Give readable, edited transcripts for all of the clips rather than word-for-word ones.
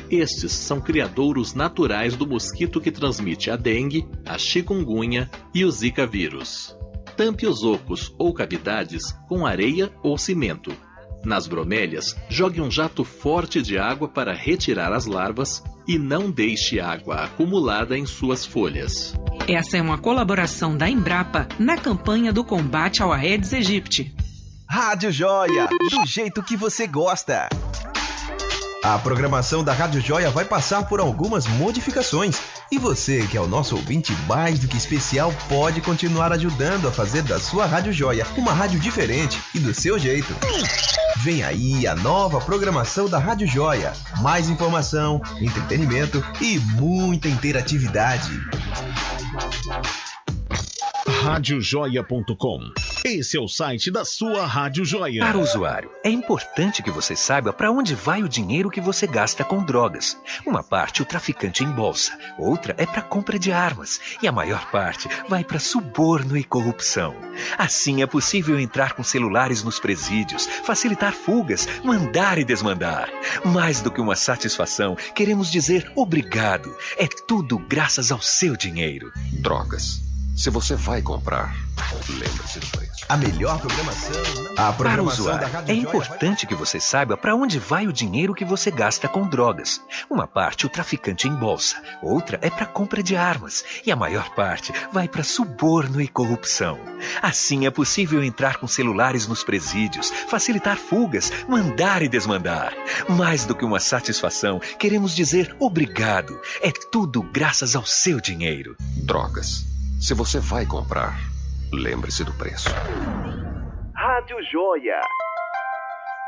Estes são criadouros naturais do mosquito que transmite a dengue, a chikungunya e o zika vírus. Tampe os ocos ou cavidades com areia ou cimento. Nas bromélias, jogue um jato forte de água para retirar as larvas e não deixe água acumulada em suas folhas. Essa é uma colaboração da Embrapa na campanha do combate ao Aedes aegypti. Rádio Joia, do jeito que você gosta. A programação da Rádio Joia vai passar por algumas modificações. E você, que é o nosso ouvinte mais do que especial, pode continuar ajudando a fazer da sua Rádio Joia uma rádio diferente e do seu jeito. Vem aí a nova programação da Rádio Joia. Mais informação, entretenimento e muita interatividade. Radiojoia.com. Esse é o site da sua Rádio Joia. Para o usuário, é importante que você saiba para onde vai o dinheiro que você gasta com drogas. Uma parte o traficante embolsa, outra é para compra de armas e a maior parte vai para suborno e corrupção. Assim é possível entrar com celulares nos presídios, facilitar fugas, mandar e desmandar. Mais do que uma satisfação, queremos dizer obrigado. É tudo graças ao seu dinheiro. Drogas. Se você vai comprar, lembre-se do preço. A melhor programação. Para o usuário, é importante que você saiba para onde vai o dinheiro que você gasta com drogas. Uma parte o traficante embolsa, outra é para compra de armas e a maior parte vai para suborno e corrupção. Assim é possível entrar com celulares nos presídios, facilitar fugas, mandar e desmandar. Mais do que uma satisfação, queremos dizer obrigado. É tudo graças ao seu dinheiro. Drogas. Se você vai comprar, lembre-se do preço. Rádio Joia.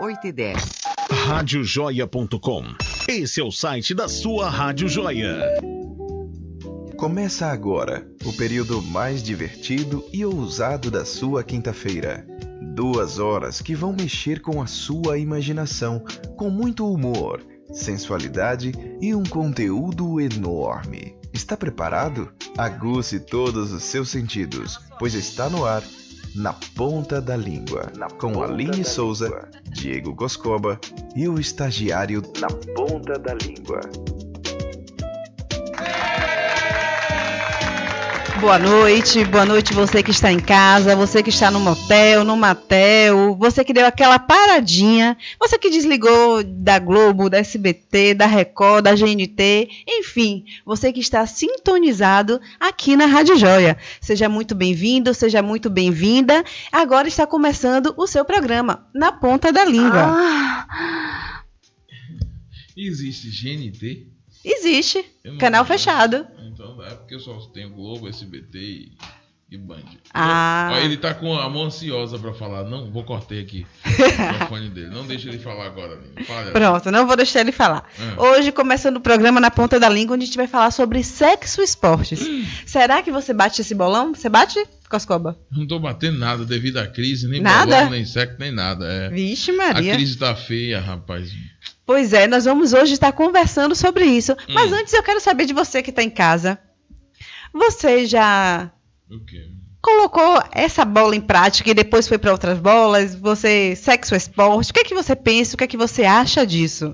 8h10. Radiojoia.com. Esse é o site da sua Rádio Joia. Começa agora o período mais divertido e ousado da sua quinta-feira. 2 horas que vão mexer com a sua imaginação, com muito humor, sensualidade e um conteúdo enorme. Está preparado? Aguce todos os seus sentidos, pois está no ar, Na Ponta da Língua, com Aline Souza, Diego Coscoba e o estagiário Na Ponta da Língua. Boa noite você que está em casa, você que está no motel, no matel, você que deu aquela paradinha, você que desligou da Globo, da SBT, da Record, da GNT, enfim, você que está sintonizado aqui na Rádio Joia. Seja muito bem-vindo, seja muito bem-vinda. Agora está começando o seu programa, Na Ponta da Língua. Existe GNT? Existe, canal fechado. Então é porque eu só tenho Globo, SBT e Band. Ah. Ele tá com a mão ansiosa pra falar. Não, vou cortar aqui o microfone dele. Não deixa ele falar agora. Pronto, não vou deixar ele falar. Hoje, começando o programa Na Ponta da Língua, onde a gente vai falar sobre sexo e esportes. Será que você bate esse bolão? Você bate, Coscoba? Não tô batendo nada devido à crise, nem nada? Bolão, nem sexo, nem nada. É. Vixe Maria. A crise tá feia, rapaz. Pois é, nós vamos hoje estar conversando sobre isso. Mas antes eu quero saber de você que está em casa. Você já colocou essa bola em prática e depois foi para outras bolas? Você, sexo, esporte, o que é que você pensa? O que é que você acha disso?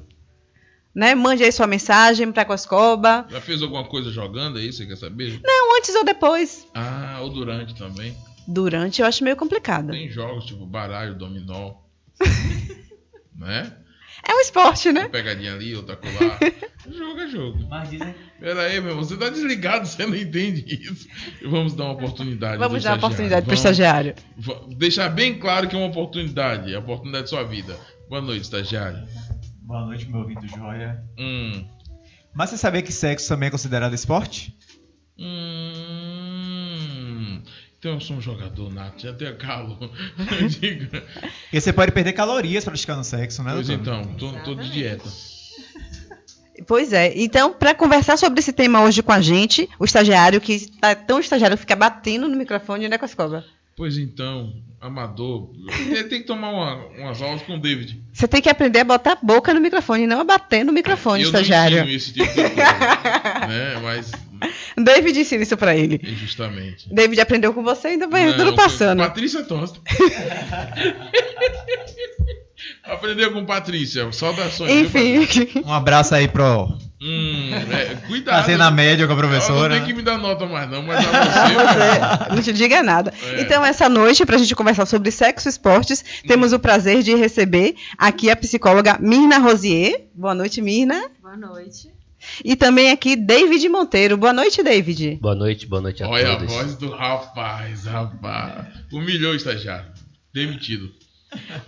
Né? Mande aí sua mensagem para a Coscoba. Já fez alguma coisa jogando aí, você quer saber? Não, antes ou depois. Ah, ou durante também. Durante eu acho meio complicado. Tem jogos tipo baralho, dominó. Né? É um esporte, né? Uma pegadinha ali, outra colar. Jogo é jogo. Pera aí, meu irmão, você tá desligado, você não entende isso. Vamos dar uma oportunidade. Vamos dar uma oportunidade pro estagiário. Deixar bem claro que é uma oportunidade. É a oportunidade da sua vida. Boa noite, estagiário. Boa noite, meu ouvido Joia. Mas você sabia que sexo também é considerado esporte? Então eu sou um jogador nato, já tenho calo. Diga. E você pode perder calorias praticando sexo, né, Pois doutor? então, tô de dieta. Pois é. Então, para conversar sobre esse tema hoje com a gente, o estagiário, que está tão estagiário, fica batendo no microfone, né, Coscoba? Pois então, amador, tem que tomar umas aulas com o David. Você tem que aprender a botar a boca no microfone, não a bater no microfone, estagiário. Eu não ensino esse tipo de coisa, né? Mas David ensina isso pra ele. Justamente. David aprendeu com você e ainda vai tudo passando. Patrícia Tosta. Aprendeu com Patrícia. Saudações. Enfim. Um abraço aí pro... cuidado. Fazer na média com a professora. Não tem que me dar nota mais não, mas a você não te diga nada. Então, essa noite, pra gente conversar sobre sexo e esportes, temos o prazer de receber aqui a psicóloga Mirna Rosier. Boa noite, Mirna. Boa noite. E também aqui, David Monteiro. Boa noite, David. Boa noite a Olha todos. Olha a voz do rapaz. Humilhou o estagiário. Demitido.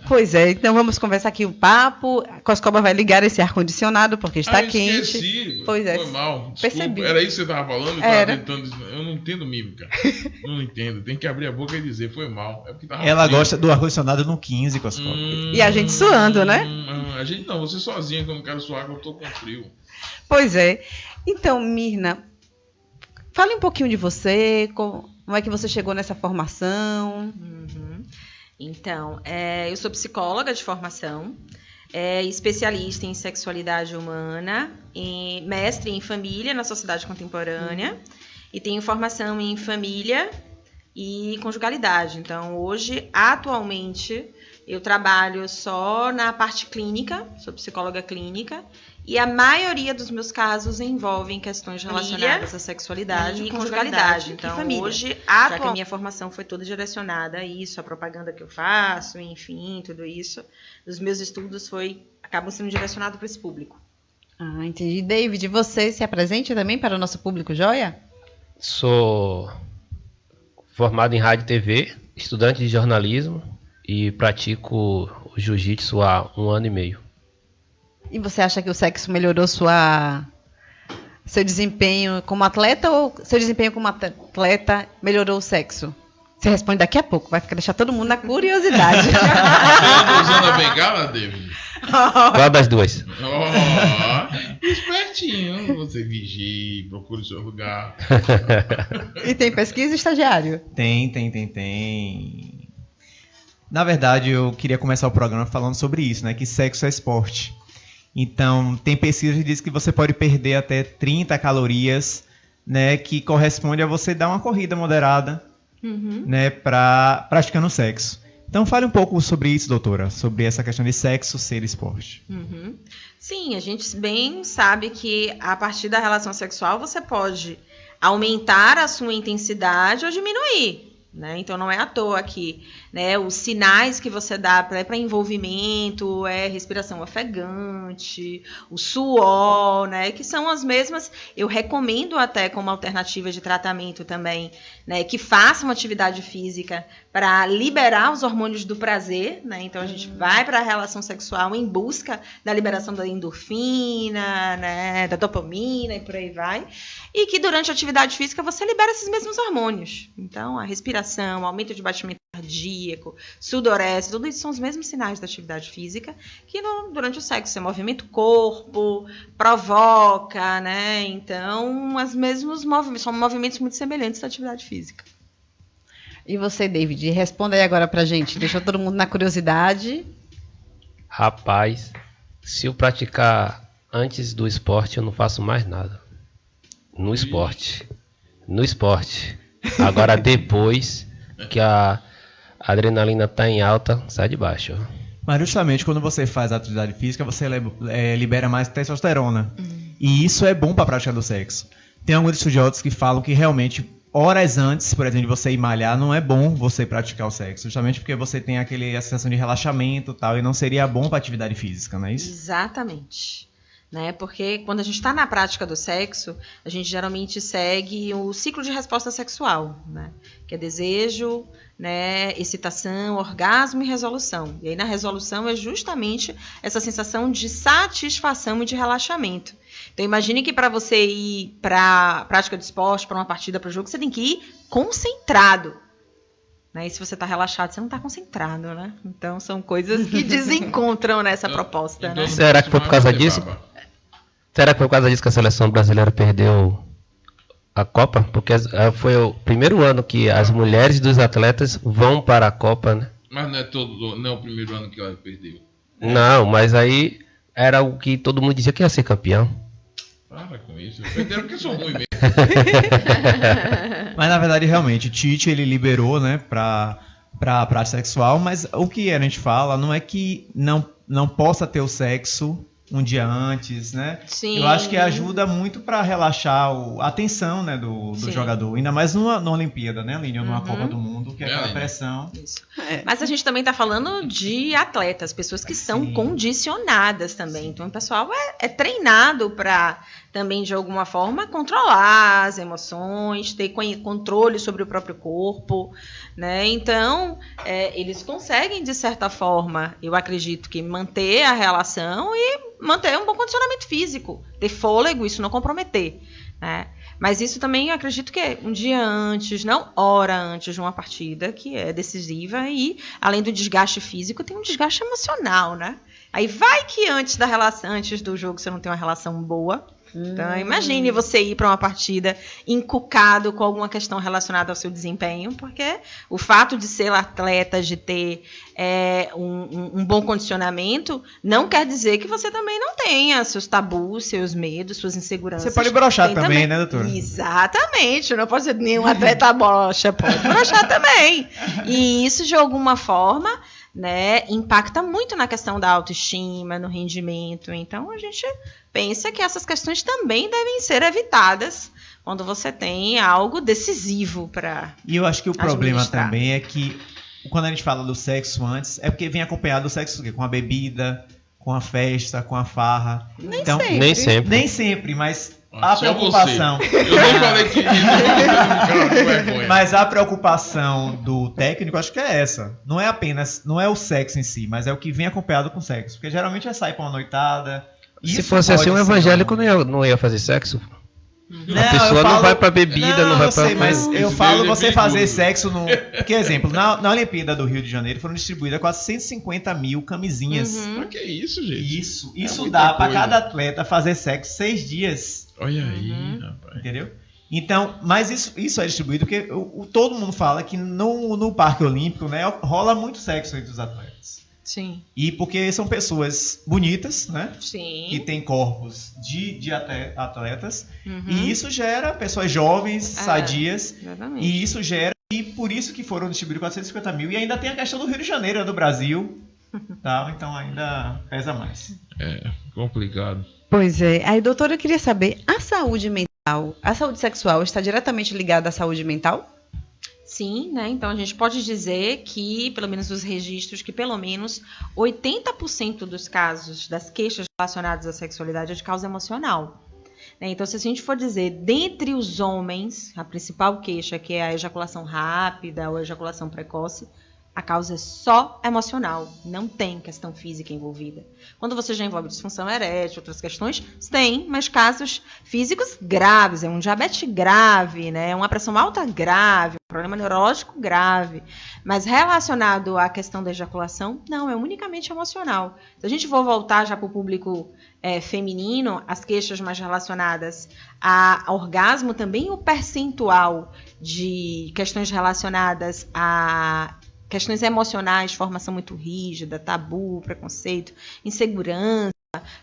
Pois é, então vamos conversar aqui o papo. A Coscoba vai ligar esse ar-condicionado porque está quente. Esqueci. Pois é. Foi mal. Desculpa. Percebi. Era isso que você estava falando? Era. Eu não entendo mímica. Não entendo. Tem que abrir a boca e dizer, foi mal. É porque ela frio. Gosta do ar-condicionado no 15, Coscoba. E a gente suando, né? A gente não, você sozinha, que eu não quero suar, que eu tô com frio. Pois é. Então, Mirna, fale um pouquinho de você, como é que você chegou nessa formação. Então, eu sou psicóloga de formação, especialista em sexualidade humana, mestre em família na sociedade contemporânea e tenho formação em família e conjugalidade. Então, hoje, atualmente, eu trabalho só na parte clínica, sou psicóloga clínica, e a maioria dos meus casos envolvem questões relacionadas à sexualidade e conjugalidade. Então, hoje, já que a minha formação foi toda direcionada a isso, a propaganda que eu faço, enfim, tudo isso, os meus estudos acabam sendo direcionados para esse público. Ah, entendi. David, você se apresente também para o nosso público joia? Sou formado em rádio e TV, estudante de jornalismo e pratico o jiu-jitsu há 1 ano e meio. E você acha que o sexo melhorou seu desempenho como atleta ou seu desempenho como atleta melhorou o sexo? Você responde daqui a pouco, vai deixar todo mundo na curiosidade. Você anda usando a bengala, David? Qual das duas? Espertinho, você vigie, procure o seu lugar. E tem pesquisa, estagiário? Tem. Na verdade, eu queria começar o programa falando sobre isso, né? Que sexo é esporte. Então, tem pesquisa que diz que você pode perder até 30 calorias, né? Que corresponde a você dar uma corrida moderada, né? Praticando sexo. Então, fale um pouco sobre isso, doutora. Sobre essa questão de sexo ser esporte. Sim, a gente bem sabe que a partir da relação sexual você pode aumentar a sua intensidade ou diminuir. Né? Então não é à toa que, né, os sinais que você dá para envolvimento respiração ofegante, o suor, né, que são as mesmas. Eu recomendo até como alternativa de tratamento também, né, que faça uma atividade física para liberar os hormônios do prazer, né? Então a gente vai para a relação sexual em busca da liberação da endorfina, né, da dopamina e por aí vai. E que durante a atividade física você libera esses mesmos hormônios. Então, a respiração, aumento de batimento cardíaco, sudorese, tudo isso são os mesmos sinais da atividade física que durante o sexo você movimenta o corpo, provoca, né? Então, os mesmos movimentos, são movimentos muito semelhantes da atividade física. E você, David, responda aí agora pra gente. Deixou todo mundo na curiosidade. Rapaz, se eu praticar antes do esporte, eu não faço mais nada. No esporte. Agora depois que a adrenalina tá em alta, sai de baixo. Mas justamente quando você faz atividade física, você libera mais testosterona. E isso é bom para a prática do sexo. Tem alguns estudiosos que falam que realmente horas antes, por exemplo, de você ir malhar, não é bom você praticar o sexo. Justamente porque você tem a sensação de relaxamento e tal, e não seria bom para atividade física, não é isso? Exatamente. Né? Porque quando a gente está na prática do sexo, a gente geralmente segue o ciclo de resposta sexual, né? Que é desejo, né, excitação, orgasmo e resolução. E aí na resolução é justamente essa sensação de satisfação e de relaxamento. Então imagine que para você ir para a prática do esporte, para uma partida, para o jogo, você tem que ir concentrado. Né? E se você está relaxado, você não está concentrado, né? Então são coisas que desencontram nessa proposta. Né? Será que foi por causa disso? Será que foi por causa disso que a seleção brasileira perdeu a Copa? Porque foi o primeiro ano que as mulheres dos atletas vão para a Copa, né? Mas não é o primeiro ano que ela perdeu. Não, mas aí era o que todo mundo dizia que ia ser campeão. Para com isso, perderam porque sou ruim mesmo. Mas na verdade, realmente, Tite ele liberou, né, para a prática sexual, mas o que a gente fala não é que não não possa ter o sexo um dia antes, né? Sim. Eu acho que ajuda muito para relaxar a tensão, né, do jogador. Ainda mais numa Olimpíada, né, Aline? Ou numa Copa do Mundo, que é aquela pressão. Isso. Mas a gente também está falando de atletas, pessoas que são condicionadas também. Então o pessoal é treinado para também, de alguma forma, controlar as emoções, ter controle sobre o próprio corpo, né? Então, eles conseguem, de certa forma, eu acredito que manter a relação e manter um bom condicionamento físico, ter fôlego, isso não comprometer, né? Mas isso também eu acredito que é um dia antes, não hora antes de uma partida, que é decisiva, e além do desgaste físico, tem um desgaste emocional, né? Aí vai que antes do jogo você não tem uma relação boa. Então, imagine você ir para uma partida encucado com alguma questão relacionada ao seu desempenho, porque o fato de ser atleta, de ter um bom condicionamento, não quer dizer que você também não tenha seus tabus, seus medos, suas inseguranças. Você pode broxar também, né, doutora? Exatamente, não pode ser nenhum atleta broxa, pode broxar também. E isso, de alguma forma, né, impacta muito na questão da autoestima, no rendimento. Então, a gente pensa que essas questões também devem ser evitadas quando você tem algo decisivo para E eu acho que o problema também é que, quando a gente fala do sexo antes, é porque vem acompanhado do sexo com a bebida, com a festa, com a farra. Nem sempre. Nem sempre, mas a preocupação. Você. Eu nem falei que isso. Mas a preocupação do técnico, acho que é essa. Não é o sexo em si, mas é o que vem acompanhado com o sexo. Porque geralmente é sair pra uma noitada. Se fosse assim, um evangélico não ia fazer sexo. A pessoa não vai pra bebida, não vai pra... Mas eu falo você fazer sexo no... Porque, exemplo, na Olimpíada do Rio de Janeiro foram distribuídas quase 150 mil camisinhas. Mas que isso, gente? Isso dá pra cada atleta fazer sexo 6 dias. Olha aí, rapaz. Entendeu? Então, mas isso é distribuído porque todo mundo fala que no Parque Olímpico, né, rola muito sexo entre os atletas. Sim. E porque são pessoas bonitas, né? Sim. Que têm corpos de atletas. E isso gera pessoas jovens, sadias. Exatamente. E isso gera... E por isso que foram distribuídos 450 mil. E ainda tem a questão do Rio de Janeiro, do Brasil. Tá? Então ainda pesa mais. É complicado. Pois é. Aí, doutora, eu queria saber, a saúde mental, a saúde sexual está diretamente ligada à saúde mental? Sim, né? Então a gente pode dizer que, pelo menos os registros, que pelo menos 80% dos casos das queixas relacionadas à sexualidade é de causa emocional. Então, se a gente for dizer, dentre os homens, a principal queixa, que é a ejaculação rápida ou a ejaculação precoce, a causa é só emocional, não tem questão física envolvida. Quando você já envolve disfunção erétil, outras questões, tem, mas casos físicos graves, é um diabetes grave, né? Uma pressão alta grave, um problema neurológico grave. Mas relacionado à questão da ejaculação, não, é unicamente emocional. Se a gente for voltar já para o público feminino, as queixas mais relacionadas a orgasmo, também o percentual de questões relacionadas a questões emocionais, formação muito rígida, tabu, preconceito, insegurança,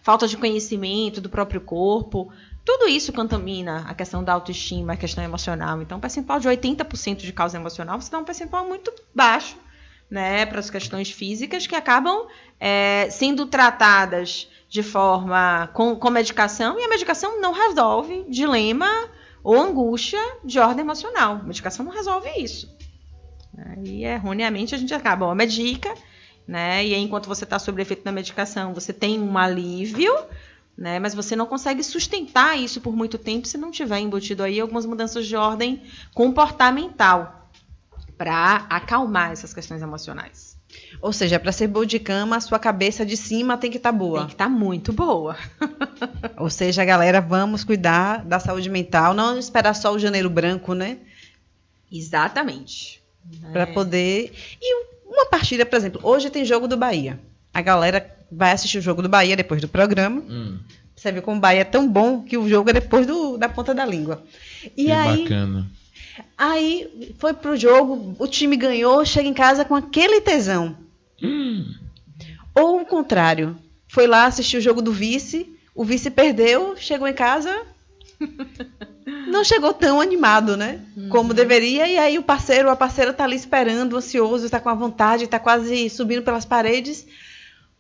falta de conhecimento do próprio corpo, tudo isso contamina a questão da autoestima, a questão emocional. Então, um percentual de 80% de causa emocional, você dá um percentual muito baixo, né, para as questões físicas que acabam sendo tratadas de forma com medicação, e a medicação não resolve dilema ou angústia de ordem emocional. A medicação não resolve isso. E erroneamente a gente acaba, medica, né? E aí, enquanto você está sob o efeito da medicação, você tem um alívio, né? Mas você não consegue sustentar isso por muito tempo se não tiver embutido aí algumas mudanças de ordem comportamental para acalmar essas questões emocionais. Ou seja, para ser boa de cama, a sua cabeça de cima tem que estar boa. Tem que estar muito boa. Ou seja, galera, vamos cuidar da saúde mental, não esperar só o janeiro branco, né? Exatamente. Para poder... E uma partida, por exemplo, hoje tem jogo do Bahia. A galera vai assistir o jogo do Bahia depois do programa. Você vê como o Bahia é tão bom que o jogo é depois da ponta da língua. E aí, bacana. Aí foi pro jogo, o time ganhou, chega em casa com aquele tesão. Ou o contrário, foi lá assistir o jogo do vice, o vice perdeu, chegou em casa... Não chegou tão animado, né? Como deveria. E aí o parceiro ou a parceira tá ali esperando, ansioso, tá com a vontade, tá quase subindo pelas paredes.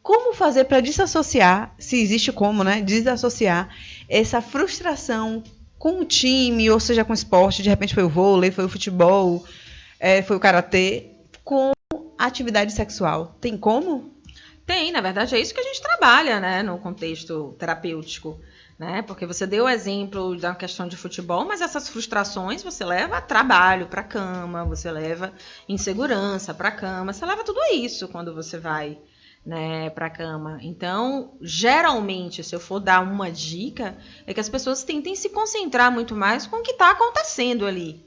Como fazer para desassociar, se existe como, né? Desassociar essa frustração com o time, ou seja, com o esporte, de repente foi o vôlei, foi o futebol, foi o karatê, com a atividade sexual. Tem como? Tem, na verdade é isso que a gente trabalha, né, no contexto terapêutico, né, porque você deu o exemplo da questão de futebol, mas essas frustrações você leva trabalho para a cama, você leva insegurança para a cama, você leva tudo isso quando você vai, né, para a cama. Então, geralmente, se eu for dar uma dica, é que as pessoas tentem se concentrar muito mais com o que está acontecendo ali,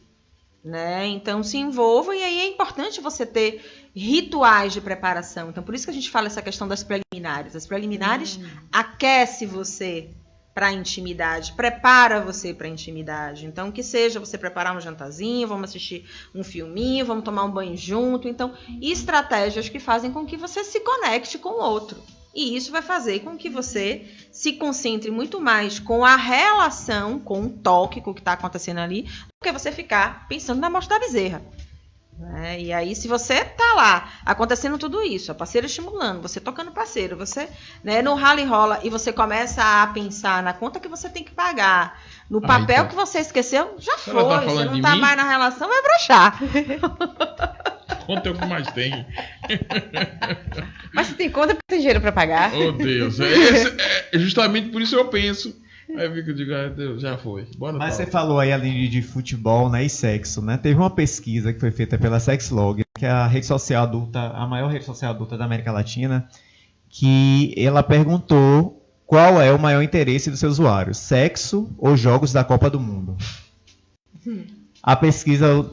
né? Então, se envolvam, e aí é importante você ter rituais de preparação. Então, por isso que a gente fala essa questão das preliminares. As preliminares aquecem você para a intimidade, prepara você para a intimidade. Então, que seja você preparar um jantarzinho, vamos assistir um filminho, vamos tomar um banho junto. Então, estratégias que fazem com que você se conecte com o outro. E isso vai fazer com que você se concentre muito mais com a relação, com o toque, com o que está acontecendo ali, do que você ficar pensando na morte da bezerra. E aí, se você tá lá, acontecendo tudo isso, a parceira estimulando, você tocando parceiro, você, né, no rala e rola, e você começa a pensar na conta que você tem que pagar, no papel então, que você esqueceu, já foi. Tá, você não tá mais na relação, vai broxar. Conta é o que mais tem. Mas se tem conta, porque tem dinheiro pra pagar. Oh, Deus. Justamente por isso eu penso. Aí eu digo, Deus, já foi. Bora. Mas você falou aí além de futebol, né, e sexo, né? Teve uma pesquisa que foi feita pela Sexlog, que é a rede social adulta, a maior rede social adulta da América Latina, que ela perguntou qual é o maior interesse dos seus usuários, sexo ou jogos da Copa do Mundo. A pesquisa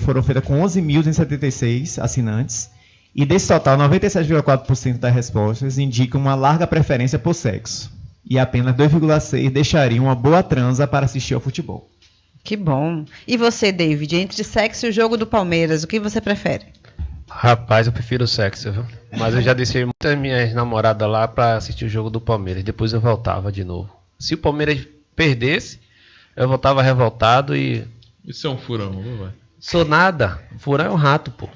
foram feita com 11.076 assinantes, e desse total, 97,4% das respostas indicam uma larga preferência por sexo. E apenas 2,6% deixariam uma boa transa para assistir ao futebol. Que bom. E você, David, entre sexo e o jogo do Palmeiras, o que você prefere? Rapaz, eu prefiro o sexo, viu? Mas eu já deixei muitas minhas namoradas lá para assistir o jogo do Palmeiras. Depois eu voltava de novo. Se o Palmeiras perdesse, eu voltava revoltado e... Isso é um furão, não vai? Sou nada. Furão é um rato, pô.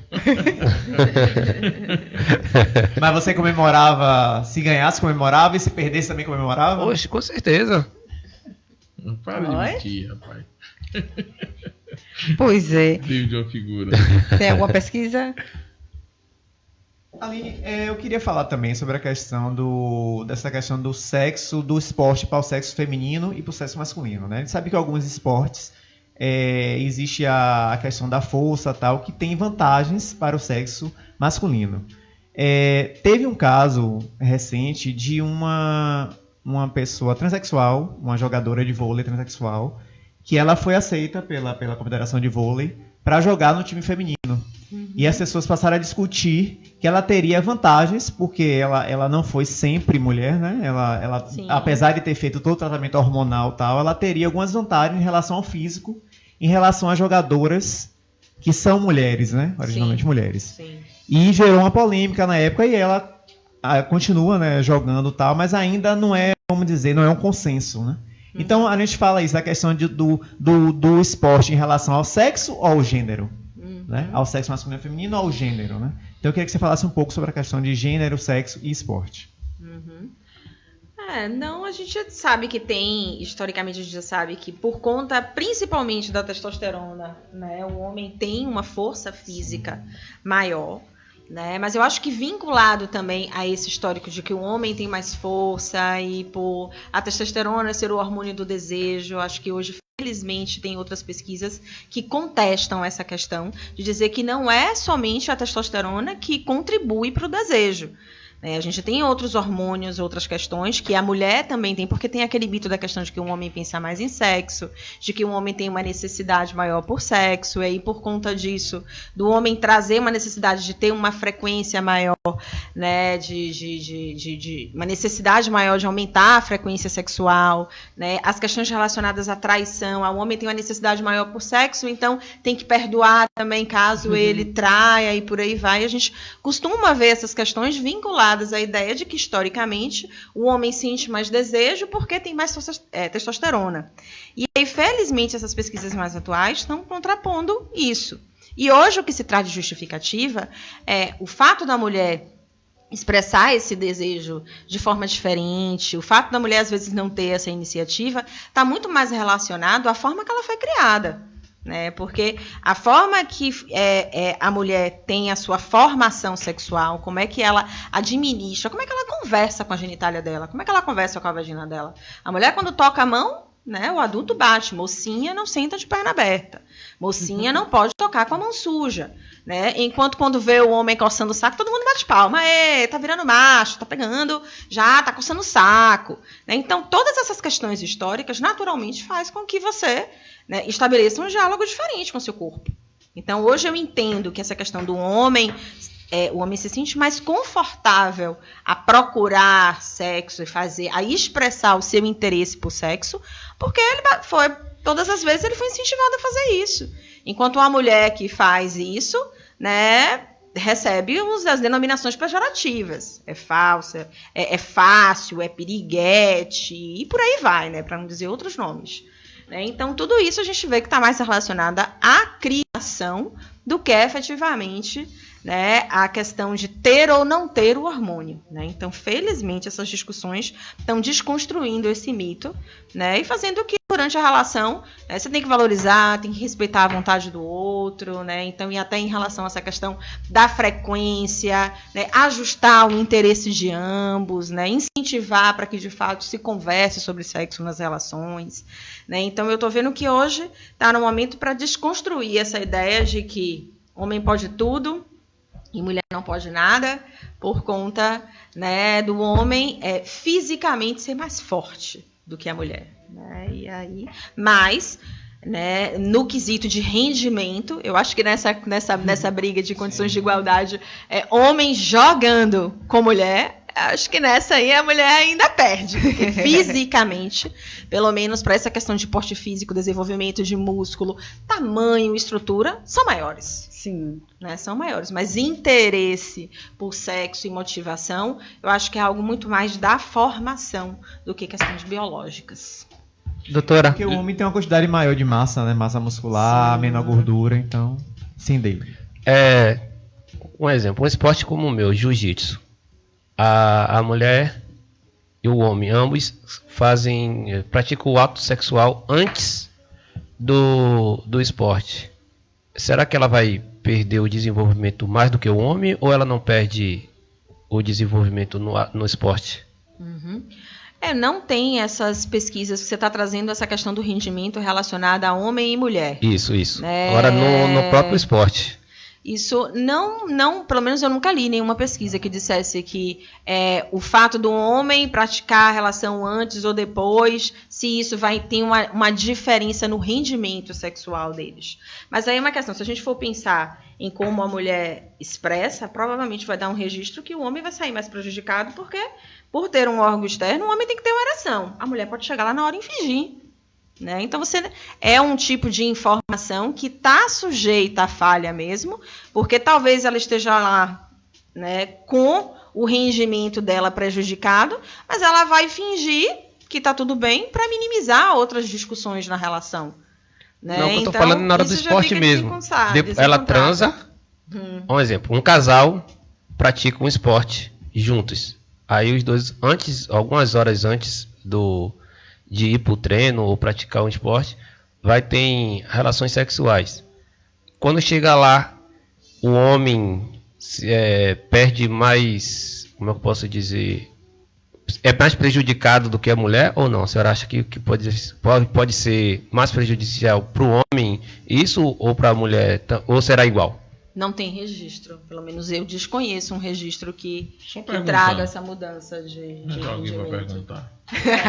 Mas você comemorava, se ganhasse comemorava e se perdesse também comemorava? Oxe, com certeza. Não para de mentir, rapaz. Pois é. David é uma figura. Tem alguma pesquisa? Aline, eu queria falar também sobre a questão dessa questão do sexo, do esporte para o sexo feminino e para o sexo masculino, né? A gente sabe que alguns esportes existe a questão da força, tal, que tem vantagens para o sexo masculino. Teve um caso recente de uma pessoa transexual, uma jogadora de vôlei transexual, que ela foi aceita pela Confederação de Vôlei para jogar no time feminino. E as pessoas passaram a discutir que ela teria vantagens, porque ela não foi sempre mulher, né? Ela apesar de ter feito todo o tratamento hormonal e tal, ela teria algumas vantagens em relação ao físico, em relação a jogadoras que são mulheres, né? Originalmente mulheres. Sim. E gerou uma polêmica na época e ela continua, né, jogando e tal, mas ainda não é, vamos dizer, não é um consenso, né? Então a gente fala isso, a questão do esporte em relação ao sexo ou ao gênero. Né? Ao sexo masculino e feminino ou ao gênero, né? Então eu queria que você falasse um pouco sobre a questão de gênero, sexo e esporte. Não, a gente sabe que tem, historicamente a gente já sabe que por conta principalmente da testosterona, né, o homem tem uma força física maior, né? Mas eu acho que vinculado também a esse histórico de que o homem tem mais força e por a testosterona ser o hormônio do desejo, eu acho que hoje felizmente tem outras pesquisas que contestam essa questão de dizer que não é somente a testosterona que contribui para o desejo. A gente tem outros hormônios, outras questões que a mulher também tem, porque tem aquele mito da questão de que um homem pensa mais em sexo, de que um homem tem uma necessidade maior por sexo, e aí por conta disso, do homem trazer uma necessidade de ter uma frequência maior, né, de uma necessidade maior de aumentar a frequência sexual, né, as questões relacionadas à traição, o homem tem uma necessidade maior por sexo, então tem que perdoar também caso ele traia e por aí vai. A gente costuma ver essas questões vinculadas à ideia de que, historicamente, o homem sente mais desejo porque tem mais testosterona. E aí, felizmente, essas pesquisas mais atuais estão contrapondo isso. E hoje o que se traz de justificativa é o fato da mulher expressar esse desejo de forma diferente, o fato da mulher às vezes não ter essa iniciativa, está muito mais relacionado à forma que ela foi criada, né? Porque a forma que a mulher tem a sua formação sexual, como é que ela administra, como é que ela conversa com a genitália dela, como é que ela conversa com a vagina dela. A mulher, quando toca a mão, né, o adulto bate, mocinha não senta de perna aberta, mocinha não pode tocar com a mão suja, né? Enquanto quando vê o homem coçando o saco, todo mundo bate palma, tá virando macho, tá pegando, já tá coçando o saco, né? Então todas essas questões históricas naturalmente faz com que você, né, estabeleça um diálogo diferente com o seu corpo. Então hoje eu entendo que essa questão do homem, o homem se sente mais confortável a procurar sexo e a expressar o seu interesse por sexo, porque todas as vezes ele foi incentivado a fazer isso. Enquanto a mulher que faz isso, né, recebe as denominações pejorativas. É falsa, é fácil, é piriguete, e por aí vai, né, para não dizer outros nomes. Né? Então, tudo isso a gente vê que está mais relacionada à criação do que efetivamente, né, a questão de ter ou não ter o hormônio. Né? Então, felizmente, essas discussões estão desconstruindo esse mito, né, e fazendo que, durante a relação, né, você tem que valorizar, tem que respeitar a vontade do outro, né? Então, e até em relação a essa questão da frequência, né, ajustar o interesse de ambos, né, incentivar para que, de fato, se converse sobre sexo nas relações. Né? Então, eu estou vendo que hoje está no momento para desconstruir essa ideia de que homem pode tudo e mulher não pode nada, por conta, né, do homem fisicamente ser mais forte do que a mulher. Né? E aí, mas, né, no quesito de rendimento, eu acho que nessa briga de condições de igualdade, homem jogando com mulher, acho que nessa aí a mulher ainda perde, porque fisicamente, pelo menos para essa questão de porte físico, desenvolvimento de músculo, tamanho, estrutura, são maiores. Sim. Né, são maiores, mas interesse por sexo e motivação, eu acho que é algo muito mais da formação do que questões biológicas. Doutora? Porque o homem tem uma quantidade maior de massa, né? Massa muscular, sim, menor gordura, então, sim, dele. Um exemplo, um esporte como o meu, jiu-jitsu. A mulher e o homem, ambos praticam o ato sexual antes do esporte. Será que ela vai perder o desenvolvimento mais do que o homem, ou ela não perde o desenvolvimento no esporte? Uhum. Não tem essas pesquisas que você está trazendo, essa questão do rendimento relacionada a homem e mulher. Isso. Agora, no próprio esporte. Isso não, pelo menos eu nunca li nenhuma pesquisa que dissesse que o fato do homem praticar a relação antes ou depois, se isso vai ter uma diferença no rendimento sexual deles. Mas aí é uma questão, se a gente for pensar em como a mulher expressa, provavelmente vai dar um registro que o homem vai sair mais prejudicado, porque por ter um órgão externo, o homem tem que ter uma ereção. A mulher pode chegar lá na hora e fingir. Né? Então, é um tipo de informação que está sujeita à falha mesmo, porque talvez ela esteja lá, né, com o rendimento dela prejudicado, mas ela vai fingir que está tudo bem para minimizar outras discussões na relação. Né? Não, eu estou falando na hora do esporte mesmo. Ela transa, um exemplo, um casal pratica um esporte juntos. Aí os dois, algumas horas antes de ir para o treino ou praticar um esporte, vai ter relações sexuais. Quando chega lá, o homem perde mais, como eu posso dizer, é mais prejudicado do que a mulher ou não? A senhora acha que pode ser mais prejudicial para o homem isso ou para a mulher, ou será igual? Não tem registro, pelo menos eu desconheço um registro que traga essa mudança de alguém vai perguntar.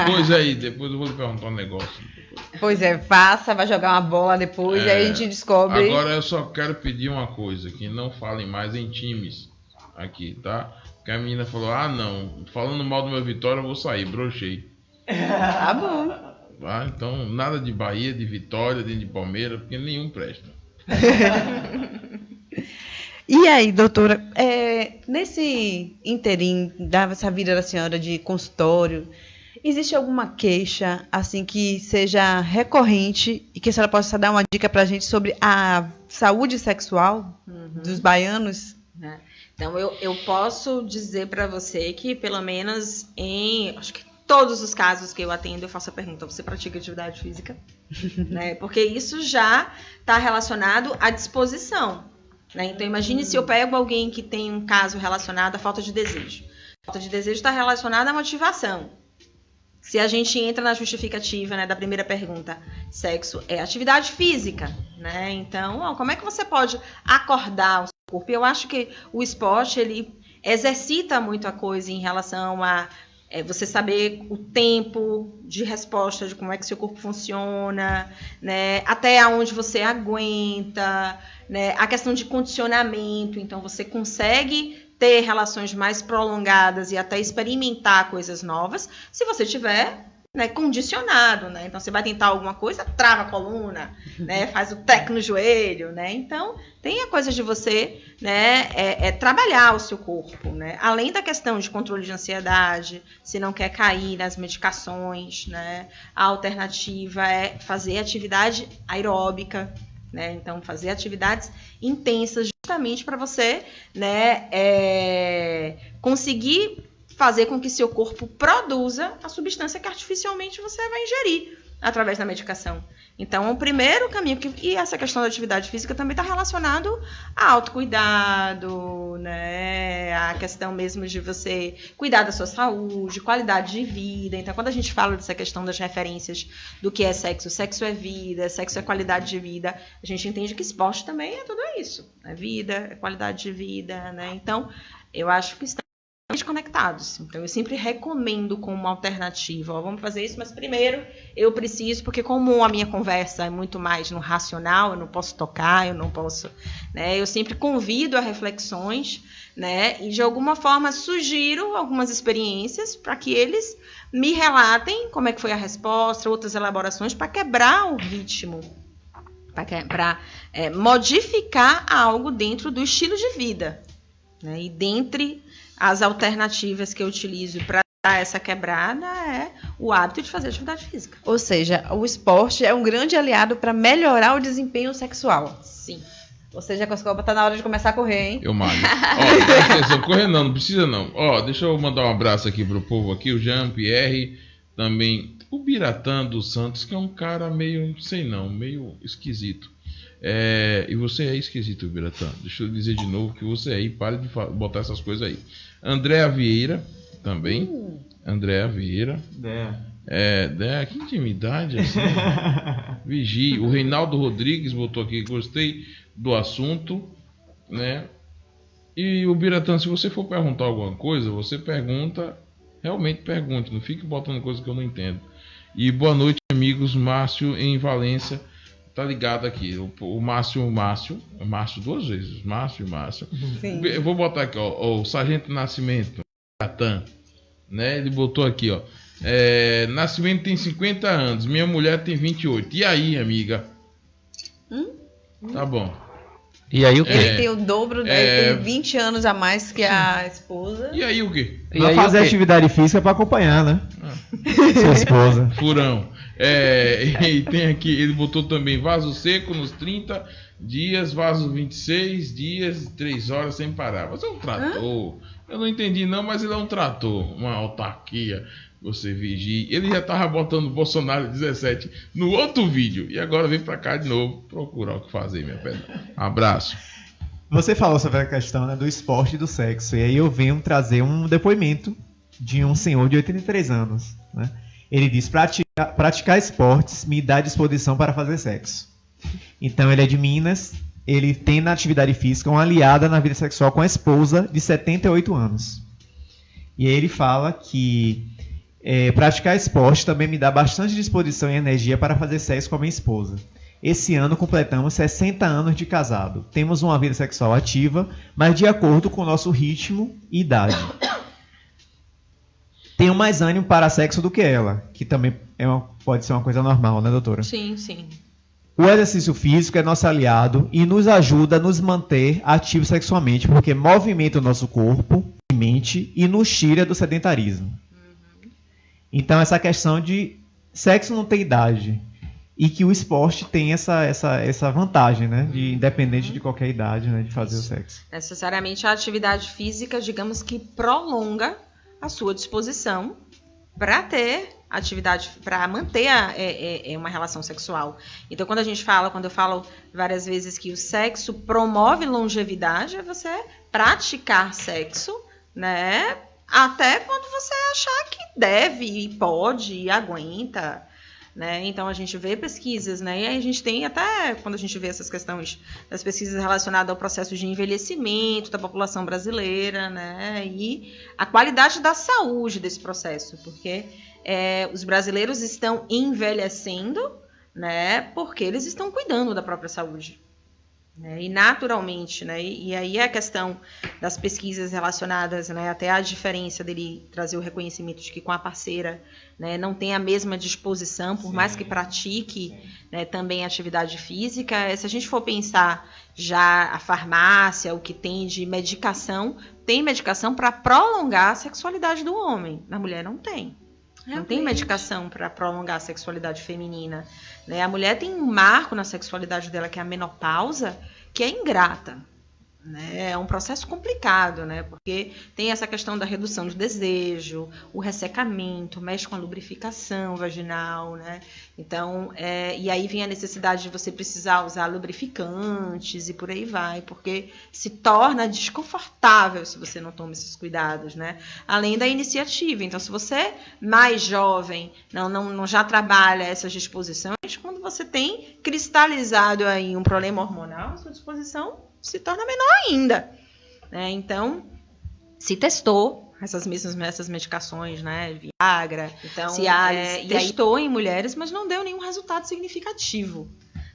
Pois aí, depois eu vou lhe perguntar um negócio. Pois faça, vai jogar uma bola depois, aí a gente descobre. Agora eu só quero pedir uma coisa, que não falem mais em times aqui, tá? Porque a menina falou, não, falando mal do meu Vitória eu vou sair, brochei. Tá bom. Tá? Então, nada de Bahia, de Vitória, de Palmeiras, porque nenhum presta. E aí, doutora, nesse interim dessa vida da senhora de consultório, existe alguma queixa assim que seja recorrente e que a senhora possa dar uma dica para a gente sobre a saúde sexual dos baianos? Então, eu posso dizer para você que, pelo menos acho que todos os casos que eu atendo, eu faço a pergunta: você pratica atividade física? Né? Porque isso já está relacionado à disposição. Né? Então, imagine se eu pego alguém que tem um caso relacionado à falta de desejo. A falta de desejo está relacionada à motivação. Se a gente entra na justificativa, né, da primeira pergunta, sexo é atividade física, né? Então, como é que você pode acordar o seu corpo? Eu acho que o esporte, ele exercita muito a coisa em relação a você saber o tempo de resposta, de como é que seu corpo funciona, né? Até onde você aguenta, né? A questão de condicionamento, então você consegue ter relações mais prolongadas e até experimentar coisas novas, se você tiver, né, condicionado, né? Então, você vai tentar alguma coisa, trava a coluna, né? Faz o treco no joelho, né? Então, tem a coisa de você, né, trabalhar o seu corpo, né? Além da questão de controle de ansiedade, se não quer cair nas medicações, né? A alternativa é fazer atividade aeróbica, né? Então, fazer atividades intensas justamente para você, né, conseguir fazer com que seu corpo produza a substância que artificialmente você vai ingerir através da medicação. Então, o primeiro caminho, e essa questão da atividade física também está relacionado a autocuidado, né? A questão mesmo de você cuidar da sua saúde, qualidade de vida. Então, quando a gente fala dessa questão das referências do que é sexo é vida, sexo é qualidade de vida, a gente entende que esporte também é tudo isso. É vida, é qualidade de vida, né? Então, eu acho que estão conectados. Então, eu sempre recomendo como uma alternativa. Vamos fazer isso, mas primeiro eu preciso, porque como a minha conversa é muito mais no racional, eu não posso tocar, eu não posso, né? Eu sempre convido a reflexões, né? E de alguma forma sugiro algumas experiências para que eles me relatem como é que foi a resposta, outras elaborações para quebrar o ritmo, para modificar algo dentro do estilo de vida, né? E dentre as alternativas que eu utilizo para dar essa quebrada é o hábito de fazer atividade física. Ou seja, o esporte é um grande aliado para melhorar o desempenho sexual. Sim. Ou seja, Coscoba, tá na hora de começar a correr, hein? Eu malho. Ó, atenção, correr não precisa não. Ó, deixa eu mandar um abraço aqui pro povo aqui, o Jean-Pierre, também o Biratã dos Santos, que é um cara meio, sei não, meio esquisito. E você é esquisito, Biratã. Deixa eu dizer de novo que você aí, pare de botar essas coisas aí. Andréa Vieira, também. Andréa Vieira. Que intimidade assim. Vigie. O Reinaldo Rodrigues botou aqui, gostei do assunto, né? E o Biratã, se você for perguntar alguma coisa, você pergunta, realmente pergunte, não fique botando coisa que eu não entendo. E boa noite, amigos. Márcio em Valência tá ligado aqui. O Márcio duas vezes. Márcio. Sim. Eu vou botar aqui, ó, o Sargento Nascimento, Biratã, né? Ele botou aqui, ó. Nascimento tem 50 anos, minha mulher tem 28. E aí, amiga? Tá bom. E aí o quê? Ele tem o dobro, ele tem 20 anos a mais que a esposa. E aí o quê? Vai fazer atividade física para acompanhar, né? Sua esposa. Furão. E tem aqui, ele botou também vaso seco nos 30 dias, vaso 26 dias, 3 horas sem parar. Mas é um trator. Eu não entendi não, mas ele é um trator, uma autarquia. Você vigia. Ele já tava botando Bolsonaro 17 no outro vídeo. E agora vem pra cá de novo procurar o que fazer, minha pedra. Abraço. Você falou sobre a questão, né, do esporte e do sexo. E aí eu venho trazer um depoimento de um senhor de 83 anos. Né? Ele diz: praticar esportes me dá disposição para fazer sexo. Então ele é de Minas. Ele tem na atividade física uma aliada na vida sexual com a esposa de 78 anos. E aí ele fala que praticar esporte também me dá bastante disposição e energia para fazer sexo com a minha esposa. Esse ano completamos 60 anos de casado. Temos uma vida sexual ativa, mas de acordo com o nosso ritmo e idade. Tenho mais ânimo para sexo do que ela, que também pode ser uma coisa normal, né, doutora? Sim, sim. O exercício físico é nosso aliado e nos ajuda a nos manter ativos sexualmente, porque movimenta o nosso corpo e mente e nos tira do sedentarismo. Então, essa questão de sexo não tem idade. e que o esporte tem essa vantagem, né? De, independente de qualquer idade, né? De fazer o sexo. Necessariamente a atividade física, digamos que prolonga a sua disposição para ter atividade, para manter uma relação sexual. Então, quando eu falo várias vezes que o sexo promove longevidade, é você praticar sexo, né? Até quando você achar que deve e pode e aguenta. Né? Então a gente vê pesquisas, né? E aí a gente tem até, quando a gente vê essas questões das pesquisas relacionadas ao processo de envelhecimento da população brasileira, né? E a qualidade da saúde desse processo, porque os brasileiros estão envelhecendo, né? Porque eles estão cuidando da própria saúde. Né? E naturalmente, né? E aí a questão das pesquisas relacionadas, né? Até a diferença dele trazer o reconhecimento de que com a parceira, né? Não tem a mesma disposição, por mais que pratique, né? Também atividade física. Se a gente for pensar já a farmácia, o que tem de medicação, tem medicação para prolongar a sexualidade do homem, na mulher não tem. Não tem medicação para prolongar a sexualidade feminina. Né? A mulher tem um marco na sexualidade dela, que é a menopausa, que é ingrata. Né? É um processo complicado, né? Porque tem essa questão da redução do desejo, o ressecamento, mexe com a lubrificação vaginal. Né? Então, e aí vem a necessidade de você precisar usar lubrificantes e por aí vai, porque se torna desconfortável se você não toma esses cuidados, né? Além da iniciativa. Então, se você mais jovem não já trabalha essas disposições, quando você tem cristalizado aí um problema hormonal, a sua disposição se torna menor ainda. Né? Então, se testou essas medicações, né? Viagra, então, Cialis, testou em mulheres, mas não deu nenhum resultado significativo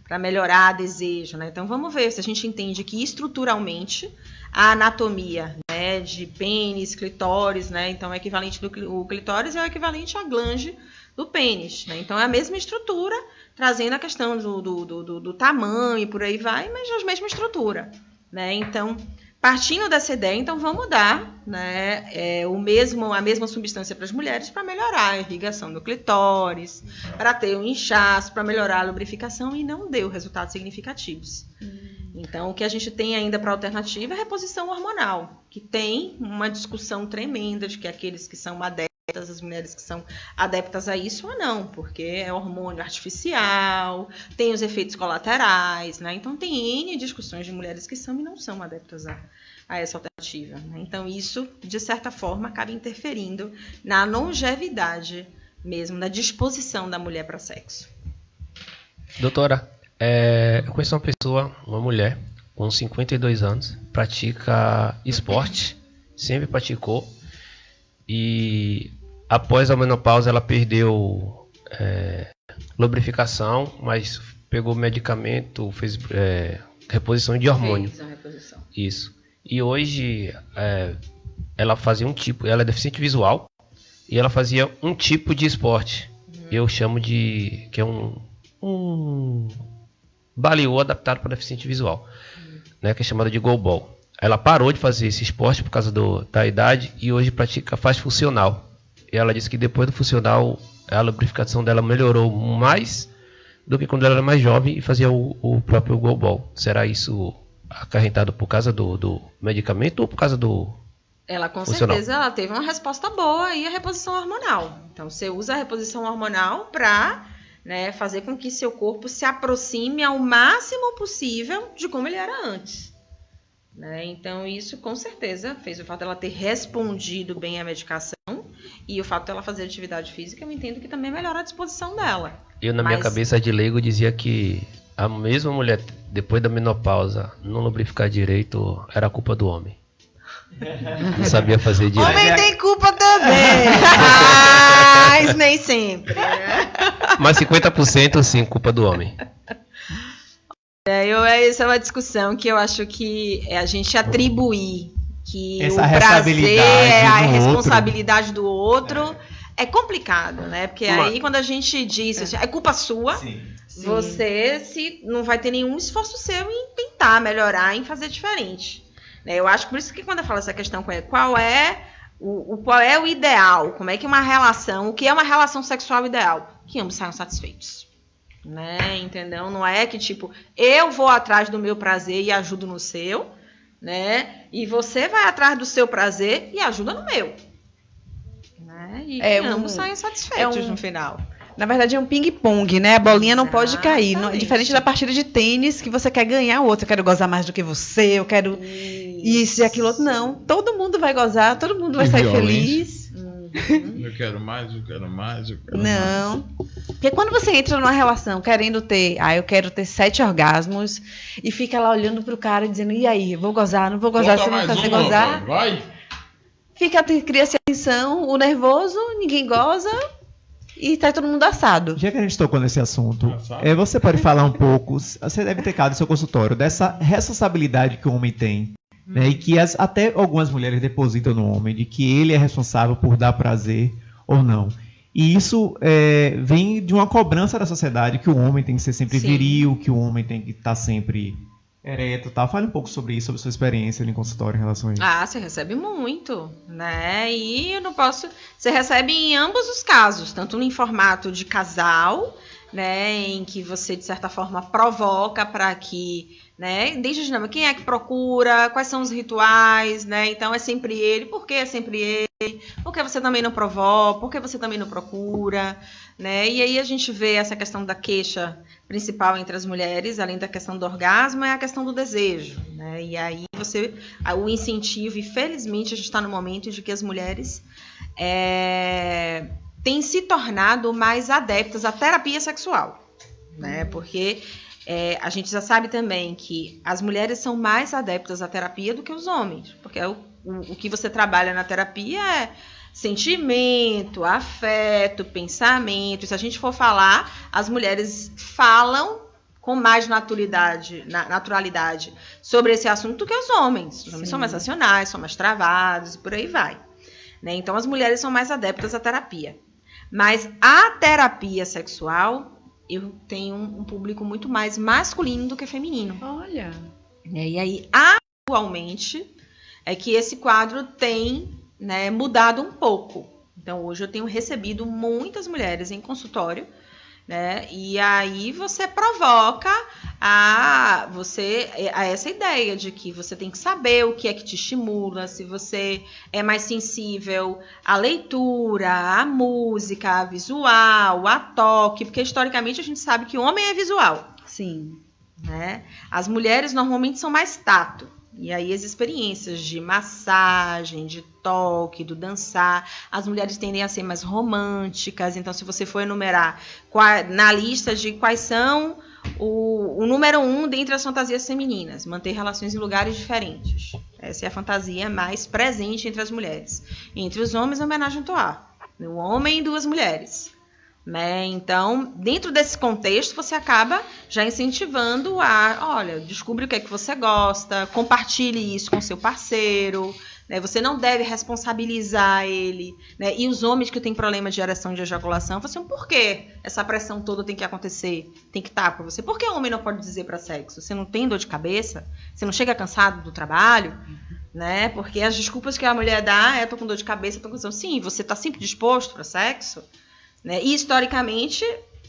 para melhorar desejo. Né? Então, vamos ver se a gente entende que estruturalmente a anatomia, né, de pênis, clitóris, né? Então, é equivalente o clitóris é o equivalente à glande do pênis. Né? Então, é a mesma estrutura, trazendo a questão do tamanho e por aí vai, mas a mesma estrutura. Né? Então, partindo dessa ideia, então vamos dar, né, a mesma substância para as mulheres para melhorar a irrigação do clitóris, para ter um inchaço, para melhorar a lubrificação, e não deu resultados significativos. Então, o que a gente tem ainda para alternativa é a reposição hormonal, que tem uma discussão tremenda de que aqueles que são adeptas, as mulheres que são adeptas a isso ou não, porque é hormônio artificial, tem os efeitos colaterais, né? Então tem N discussões de mulheres que são e não são adeptas a essa alternativa. Né? Então isso, de certa forma, acaba interferindo na longevidade mesmo, na disposição da mulher para sexo. Doutora, eu conheço uma mulher com 52 anos, pratica esporte, sempre praticou, e após a menopausa ela perdeu lubrificação, mas pegou medicamento, fez reposição de hormônio. Fez a reposição. Isso. E hoje ela fazia ela é deficiente visual, e ela fazia um tipo de esporte. Eu chamo que é um baliô adaptado para deficiente visual, né, que é chamado de goalball. Ela parou de fazer esse esporte por causa da idade e hoje faz funcional. E ela disse que depois do funcional a lubrificação dela melhorou mais do que quando ela era mais jovem e fazia o próprio goalball. Será isso acarretado por causa do medicamento ou por causa do Ela com funcional? certeza ela teve uma resposta boa aí, a reposição hormonal. Então você usa a reposição hormonal para, né, fazer com que seu corpo se aproxime ao máximo possível de como ele era antes. Né? Então isso com certeza fez o fato dela ter respondido bem à medicação e o fato dela fazer atividade física, eu entendo que também melhora a disposição dela. Eu na minha cabeça de leigo dizia que a mesma mulher depois da menopausa não lubrificar direito era culpa do homem. Não sabia fazer direito. Homem tem culpa também, mas nem sempre. Né? Mas 50% sim, culpa do homem. Essa é uma discussão que eu acho que a gente atribuir que essa o prazer é a responsabilidade do outro é complicado, né? Porque aí quando a gente diz é culpa sua, você não vai ter nenhum esforço seu em tentar melhorar, em fazer diferente. Né? Eu acho que por isso que quando eu falo essa questão qual é o ideal, como é que uma relação, o que é uma relação sexual ideal? Que ambos saiam satisfeitos. né? Entendeu? Não é que tipo, eu vou atrás do meu prazer e ajudo no seu, né? E você vai atrás do seu prazer e ajuda no meu. Né? E ambos saem satisfeitos no final. Na verdade é um ping-pong, né? A bolinha não pode cair. Não, diferente da partida de tênis, que você quer ganhar o outro. Eu quero gozar mais do que você, eu quero isso e aquilo outro. Não, todo mundo vai gozar, todo mundo vai sair feliz. Eu quero mais. Não. Porque quando você entra numa relação querendo ter, eu quero ter 7 orgasmos, e fica lá olhando pro cara dizendo, e aí, vou gozar, não vou gozar, você vai fazer gozar? Vai. Cria-se a tensão, o nervoso, ninguém goza. E tá todo mundo assado. Já que a gente tocou nesse assunto, você pode falar um pouco, você deve ter caso no seu consultório, dessa responsabilidade que o homem tem, né, e que até algumas mulheres depositam no homem, de que ele é responsável por dar prazer ou não. E isso vem de uma cobrança da sociedade, que o homem tem que ser sempre viril, que o homem tem que estar sempre ereto, tá? Fale um pouco sobre isso, sobre sua experiência no consultório em relação a isso. Você recebe muito, né? E eu não posso... Você recebe em ambos os casos, tanto em formato de casal, né? Em que você, de certa forma, provoca para que... Né? Desde a dinâmica, quem é que procura, quais são os rituais, né? Então é sempre ele, por que é sempre ele? Por que você também não provoca? Por que você também não procura? Né? E aí a gente vê essa questão da queixa principal entre as mulheres, além da questão do orgasmo, é a questão do desejo, né? E aí o incentivo, e felizmente a gente está no momento de que as mulheres têm se tornado mais adeptas à terapia sexual, né? Porque a gente já sabe também que as mulheres são mais adeptas à terapia do que os homens, porque o que você trabalha na terapia é sentimento, afeto, pensamento. Se a gente for falar, as mulheres falam com mais naturalidade sobre esse assunto do que os homens. Os homens são mais racionais, são mais travados e por aí vai. Né? Então as mulheres são mais adeptas à terapia. Mas a terapia sexual... eu tenho um público muito mais masculino do que feminino. Olha. E aí, atualmente, é que esse quadro tem, né, mudado um pouco. Então, hoje eu tenho recebido muitas mulheres em consultório, né? E aí você provoca a essa ideia de que você tem que saber o que é que te estimula, se você é mais sensível à leitura, à música, à visual, a toque, porque historicamente a gente sabe que o homem é visual. Sim. Né? As mulheres normalmente são mais tato. E aí as experiências de massagem, de toque, do dançar, as mulheres tendem a ser mais românticas. Então, se você for enumerar na lista de quais são o número 1 dentre as fantasias femininas, manter relações em lugares diferentes. Essa é a fantasia mais presente entre as mulheres. Entre os homens, a homenagem ao Toar. Um homem e 2 mulheres. Né? Então, dentro desse contexto, você acaba já incentivando olha, descubra o que é que você gosta, compartilhe isso com seu parceiro, né? Você não deve responsabilizar ele, né? E os homens que têm problema de ereção, de ejaculação, falam assim, por que essa pressão toda tem que acontecer, tem que estar para você? Por que o homem não pode dizer para sexo? Você não tem dor de cabeça? Você não chega cansado do trabalho? Né? Porque as desculpas que a mulher dá tô com dor de cabeça, tô com... Sim, você está sempre disposto para sexo? Né? E, historicamente,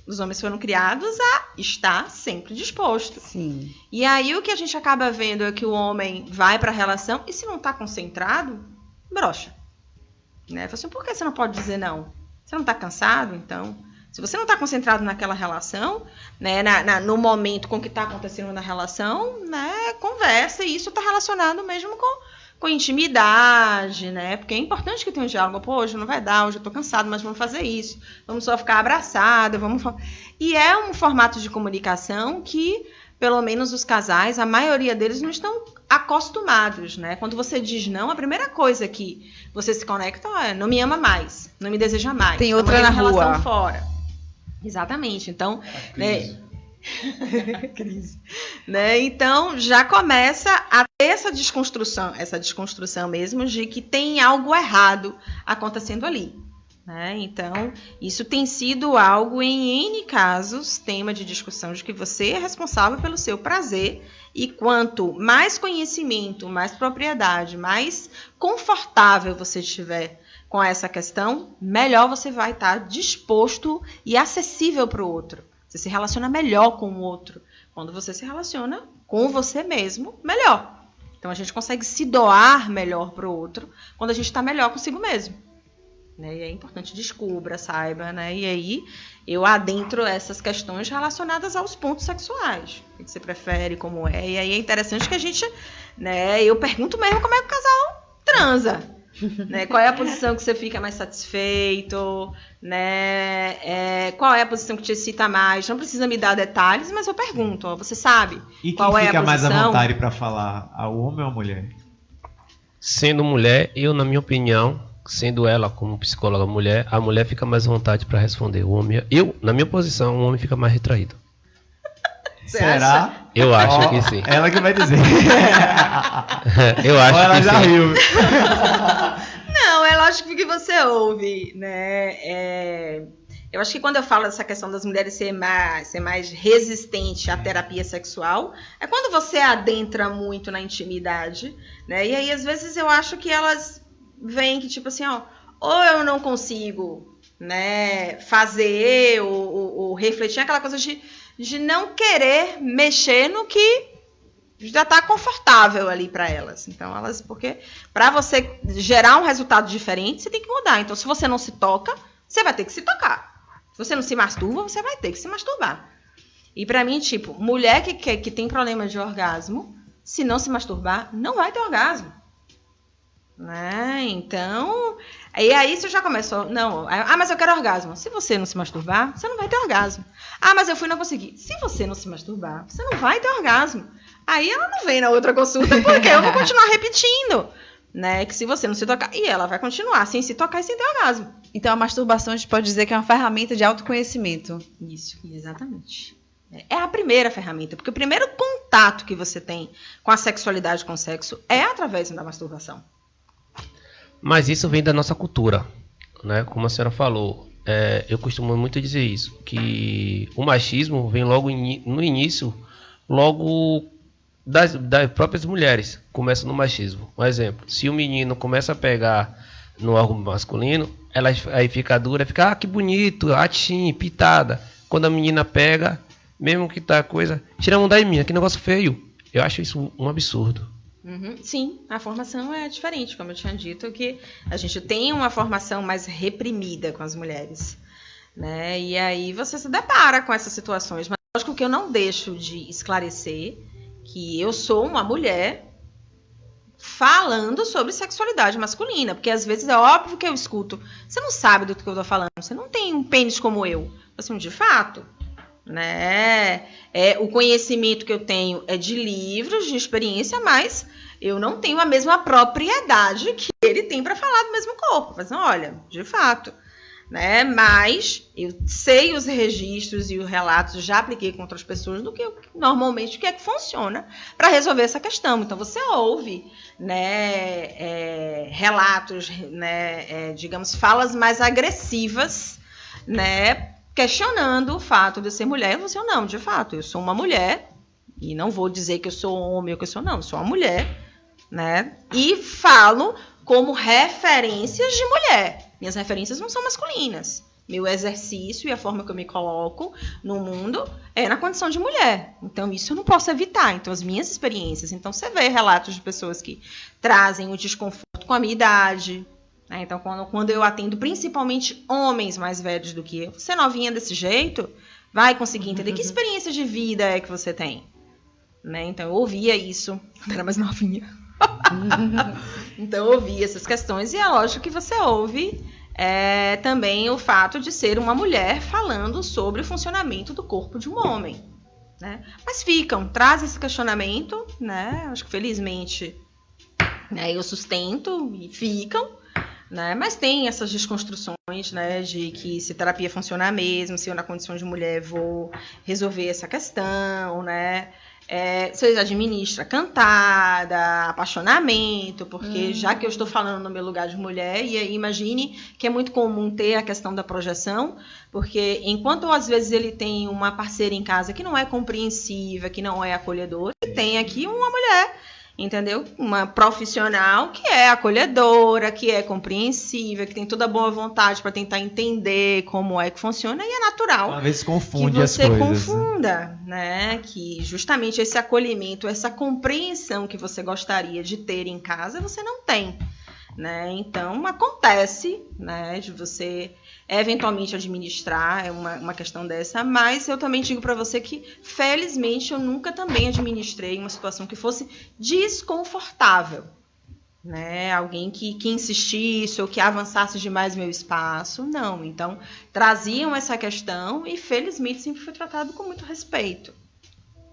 os homens foram criados a estar sempre disposto. Sim. E aí, o que a gente acaba vendo é que o homem vai para a relação e, se não está concentrado, brocha. Né? Fala assim, por que você não pode dizer não? Você não está cansado? Então, se você não está concentrado naquela relação, né, no momento com o que está acontecendo na relação, né, conversa, e isso está relacionado mesmo com intimidade, né? Porque é importante que tenha um diálogo. Pô, hoje não vai dar, hoje eu tô cansado, mas vamos fazer isso. Vamos só ficar abraçado, E é um formato de comunicação que, pelo menos os casais, a maioria deles não estão acostumados, né? Quando você diz não, a primeira coisa que você se conecta é não me ama mais, não me deseja mais. Tem outra na rua. Relação fora. Exatamente. Então, né? Crise. Né? Então já começa a ter essa desconstrução mesmo de que tem algo errado acontecendo ali. Né? Então, isso tem sido algo em N casos, tema de discussão de que você é responsável pelo seu prazer, e quanto mais conhecimento, mais propriedade, mais confortável você estiver com essa questão, melhor você vai estar disposto e acessível para o outro. Você se relaciona melhor com o outro. Quando você se relaciona com você mesmo, melhor. Então, a gente consegue se doar melhor para o outro quando a gente está melhor consigo mesmo. Né? E é importante, descubra, saiba, né? E aí eu adentro essas questões relacionadas aos pontos sexuais. O que você prefere, como é. E aí é interessante que a gente, né? Eu pergunto mesmo como é que o casal transa. Né? Qual é a posição que você fica mais satisfeito, né? Qual é a posição que te excita mais? Não precisa me dar detalhes, mas eu pergunto, ó, você sabe e qual é a posição? E quem fica mais à vontade para falar, a homem ou a mulher? Sendo mulher, eu, na minha opinião, sendo ela como psicóloga mulher, a mulher fica mais à vontade para responder. O homem, eu, na minha posição, o homem fica mais retraído. Será? Acha? Eu acho que sim. Ela que vai dizer. Eu acho ela que já sim. riu. Não, é lógico que você ouve, né? Eu acho que quando eu falo dessa questão das mulheres ser mais resistente à terapia sexual, é quando você adentra muito na intimidade, né? E aí, às vezes, eu acho que elas veem que, tipo assim, ó, ou eu não consigo, né, fazer ou refletir, aquela coisa de não querer mexer no que já está confortável ali para elas. Então, porque para você gerar um resultado diferente, você tem que mudar. Então, se você não se toca, você vai ter que se tocar. Se você não se masturba, você vai ter que se masturbar. E para mim, tipo, mulher que tem problema de orgasmo, se não se masturbar, não vai ter orgasmo. Né? Então, e aí você já começou, não, mas eu quero orgasmo. Se você não se masturbar, você não vai ter orgasmo. Mas eu fui e não consegui. Se você não se masturbar, você não vai ter orgasmo. Aí ela não vem na outra consulta, porque eu vou continuar repetindo, né? Que se você não se tocar, e ela vai continuar sem se tocar e sem ter orgasmo. Então a masturbação a gente pode dizer que é uma ferramenta de autoconhecimento. Isso, exatamente. É a primeira ferramenta, porque o primeiro contato que você tem com a sexualidade, com o sexo, é através da masturbação. Mas isso vem da nossa cultura, né? Como a senhora falou, eu costumo muito dizer isso, que o machismo vem logo no início, logo das próprias mulheres, começa no machismo. Um exemplo, se o menino começa a pegar no órgão masculino, ela aí fica dura, fica, que bonito, atim, pitada. Quando a menina pega, mesmo que tá coisa, tira a mão daí minha, que negócio feio. Eu acho isso um absurdo. Uhum, sim, a formação é diferente, como eu tinha dito, que a gente tem uma formação mais reprimida com as mulheres, né? E aí você se depara com essas situações, mas lógico que eu não deixo de esclarecer que eu sou uma mulher falando sobre sexualidade masculina, porque às vezes é óbvio que eu escuto, você não sabe do que eu tô falando, você não tem um pênis como eu, assim, de fato, né? O conhecimento que eu tenho é de livros, de experiência, mas eu não tenho a mesma propriedade que ele tem para falar do mesmo corpo. Mas olha, de fato, né? Mas eu sei os registros e os relatos, já apliquei com outras pessoas do que normalmente o que é que funciona para resolver essa questão. Então você ouve, né, relatos, né, digamos, falas mais agressivas, né, questionando o fato de eu ser mulher. Eu vou não, de fato, eu sou uma mulher, e não vou dizer que eu sou homem ou que eu sou, não, eu sou uma mulher, né? E falo como referências de mulher. Minhas referências não são masculinas. Meu exercício e a forma que eu me coloco no mundo é na condição de mulher. Então, isso eu não posso evitar. Então, as minhas experiências. Então, você vê relatos de pessoas que trazem o desconforto com a minha idade. Então, quando eu atendo principalmente homens mais velhos do que eu, você novinha desse jeito, vai conseguir entender que experiência de vida é que você tem. Né? Então, eu ouvia isso quando era mais novinha. Então, eu ouvia essas questões e é lógico que você ouve também o fato de ser uma mulher falando sobre o funcionamento do corpo de um homem. Né? Mas traz esse questionamento, né? Acho que felizmente, né, eu sustento e ficam. Né? Mas tem essas desconstruções, né, de que se terapia funcionar mesmo, se eu na condição de mulher vou resolver essa questão, né? Você administra cantada, apaixonamento, porque já que eu estou falando no meu lugar de mulher, e aí imagine que é muito comum ter a questão da projeção, porque enquanto às vezes ele tem uma parceira em casa que não é compreensiva, que não é acolhedora, ele tem aqui uma mulher entendeu? Uma profissional que é acolhedora, que é compreensiva, que tem toda a boa vontade para tentar entender como é que funciona, e é natural. Às vezes confunde que as coisas. você confunda, né? Que justamente esse acolhimento, essa compreensão que você gostaria de ter em casa, você não tem, né? Então, acontece, né, de você eventualmente administrar, é uma questão dessa, mas eu também digo para você que, felizmente, eu nunca também administrei uma situação que fosse desconfortável, né? Alguém que insistisse ou que avançasse demais meu espaço, não. Então, traziam essa questão e, felizmente, sempre foi tratado com muito respeito,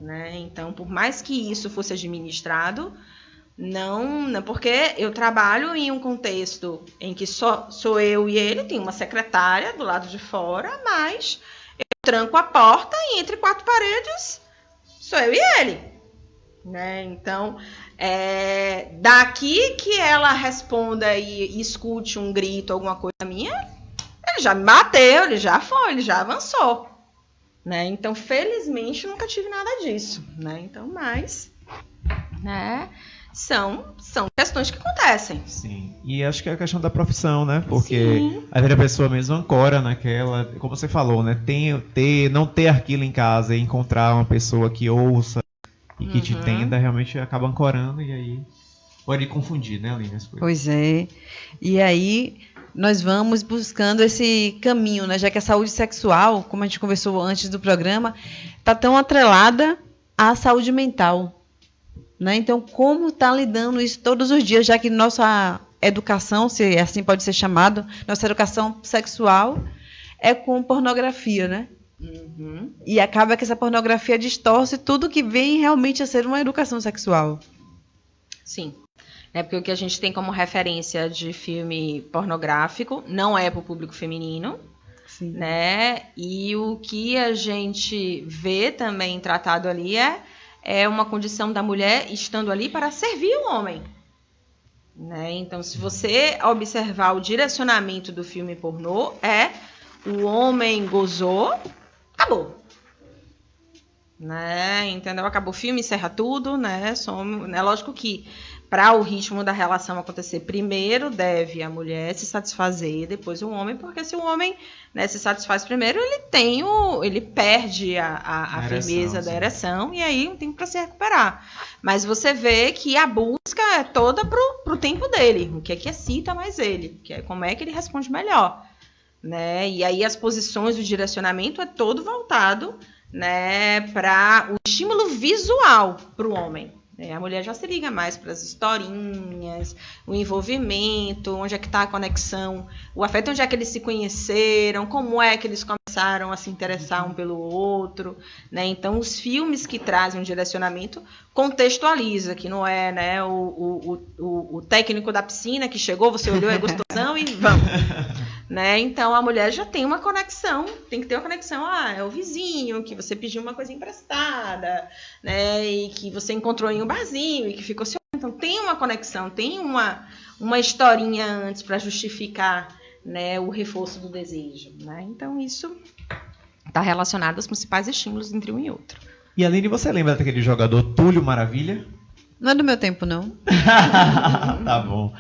né? Então, por mais que isso fosse administrado, não, porque eu trabalho em um contexto em que só sou eu e ele, tem uma secretária do lado de fora, mas eu tranco a porta e entre quatro paredes sou eu e ele, né? Então, daqui que ela responda e escute um grito, alguma coisa minha, ele já me bateu, ele já foi, ele já avançou, né? Então, felizmente, nunca tive nada disso, né? Então, mas, né? São questões que acontecem. Sim. E acho que é a questão da profissão, né? Porque às vezes a pessoa mesmo ancora naquela, como você falou, né? Não ter aquilo em casa e encontrar uma pessoa que ouça e que te entenda, realmente acaba ancorando e aí pode confundir, né, Aline, as coisas. Pois é. E aí nós vamos buscando esse caminho, né? Já que a saúde sexual, como a gente conversou antes do programa, está tão atrelada à saúde mental. Né? Então, como está lidando isso todos os dias, já que nossa educação, se assim pode ser chamado, nossa educação sexual é com pornografia, né? E acaba que essa pornografia distorce tudo que vem realmente a ser uma educação sexual. Sim. Porque o que a gente tem como referência de filme pornográfico não é para o público feminino. Sim. Né? E o que a gente vê também tratado ali é uma condição da mulher estando ali para servir o homem. Né? Então, se você observar o direcionamento do filme pornô, o homem gozou, acabou. Né? Entendeu? Acabou o filme, encerra tudo. Né? Lógico que para o ritmo da relação acontecer, primeiro deve a mulher se satisfazer, depois o homem, porque se o homem, né, se satisfaz primeiro, ele perde a firmeza da ereção e aí tem para se recuperar. Mas você vê que a busca é toda pro tempo dele, o que é que excita mais ele, que é como é que ele responde melhor. Né? E aí as posições, o direcionamento é todo voltado, né, para o estímulo visual para o homem. A mulher já se liga mais para as historinhas, o envolvimento, onde é que está a conexão, o afeto, onde é que eles se conheceram, como é que eles começaram a se interessar um pelo outro, né? Então, os filmes que trazem um direcionamento contextualiza, que não é, né, o técnico da piscina que chegou, você olhou, é gostosão e vamos. Né? Então, a mulher já tem uma conexão, tem que ter uma conexão, é o vizinho, que você pediu uma coisa emprestada, né? E que você encontrou em um barzinho e que ficou se olhando. Então, tem uma conexão, tem uma historinha antes para justificar, né, o reforço do desejo. Né? Então, isso está relacionado aos principais estímulos entre um e outro. E, Aline, você lembra daquele jogador Túlio Maravilha? Não é do meu tempo, não. Tá bom.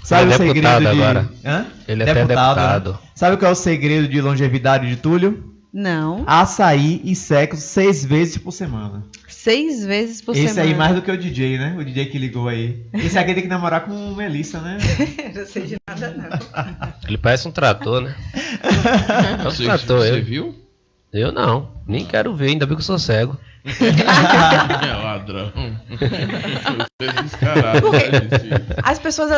Sabe ele o segredo de... agora. Hã? Ele é até deputado. Né? Sabe qual é o segredo de longevidade de Túlio? Não. Açaí e sexo 6 vezes por semana. 6 vezes por semana. Esse aí mais do que o DJ, né? O DJ que ligou aí. Esse aqui tem que namorar com Melissa, né? Não sei de nada, não. Ele parece um trator, né? Você viu? Eu não. Nem quero ver, ainda bem que eu sou cego. É ladrão. As pessoas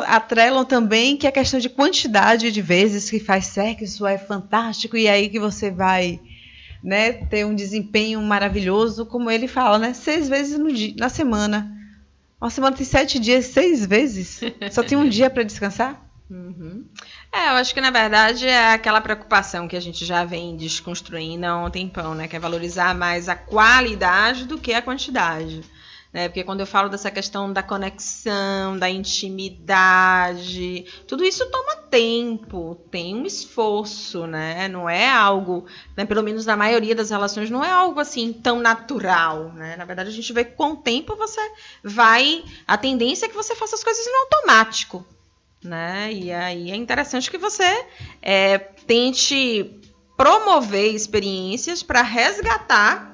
atrelam também que a questão de quantidade de vezes que faz sexo é fantástico e aí que você vai, né, ter um desempenho maravilhoso, como ele fala, né? 6 vezes na semana. Uma semana tem 7 dias, 6 vezes? Só tem um dia para descansar? Eu acho que na verdade é aquela preocupação que a gente já vem desconstruindo há um tempão, né? Que é valorizar mais a qualidade do que a quantidade. né? Porque quando eu falo dessa questão da conexão, da intimidade, tudo isso toma tempo, tem um esforço, né? Não é algo, né, pelo menos na maioria das relações, não é algo assim tão natural, né? Na verdade, a gente vê que com o tempo a tendência é que você faça as coisas no automático, né? E aí é interessante que você tente promover experiências para resgatar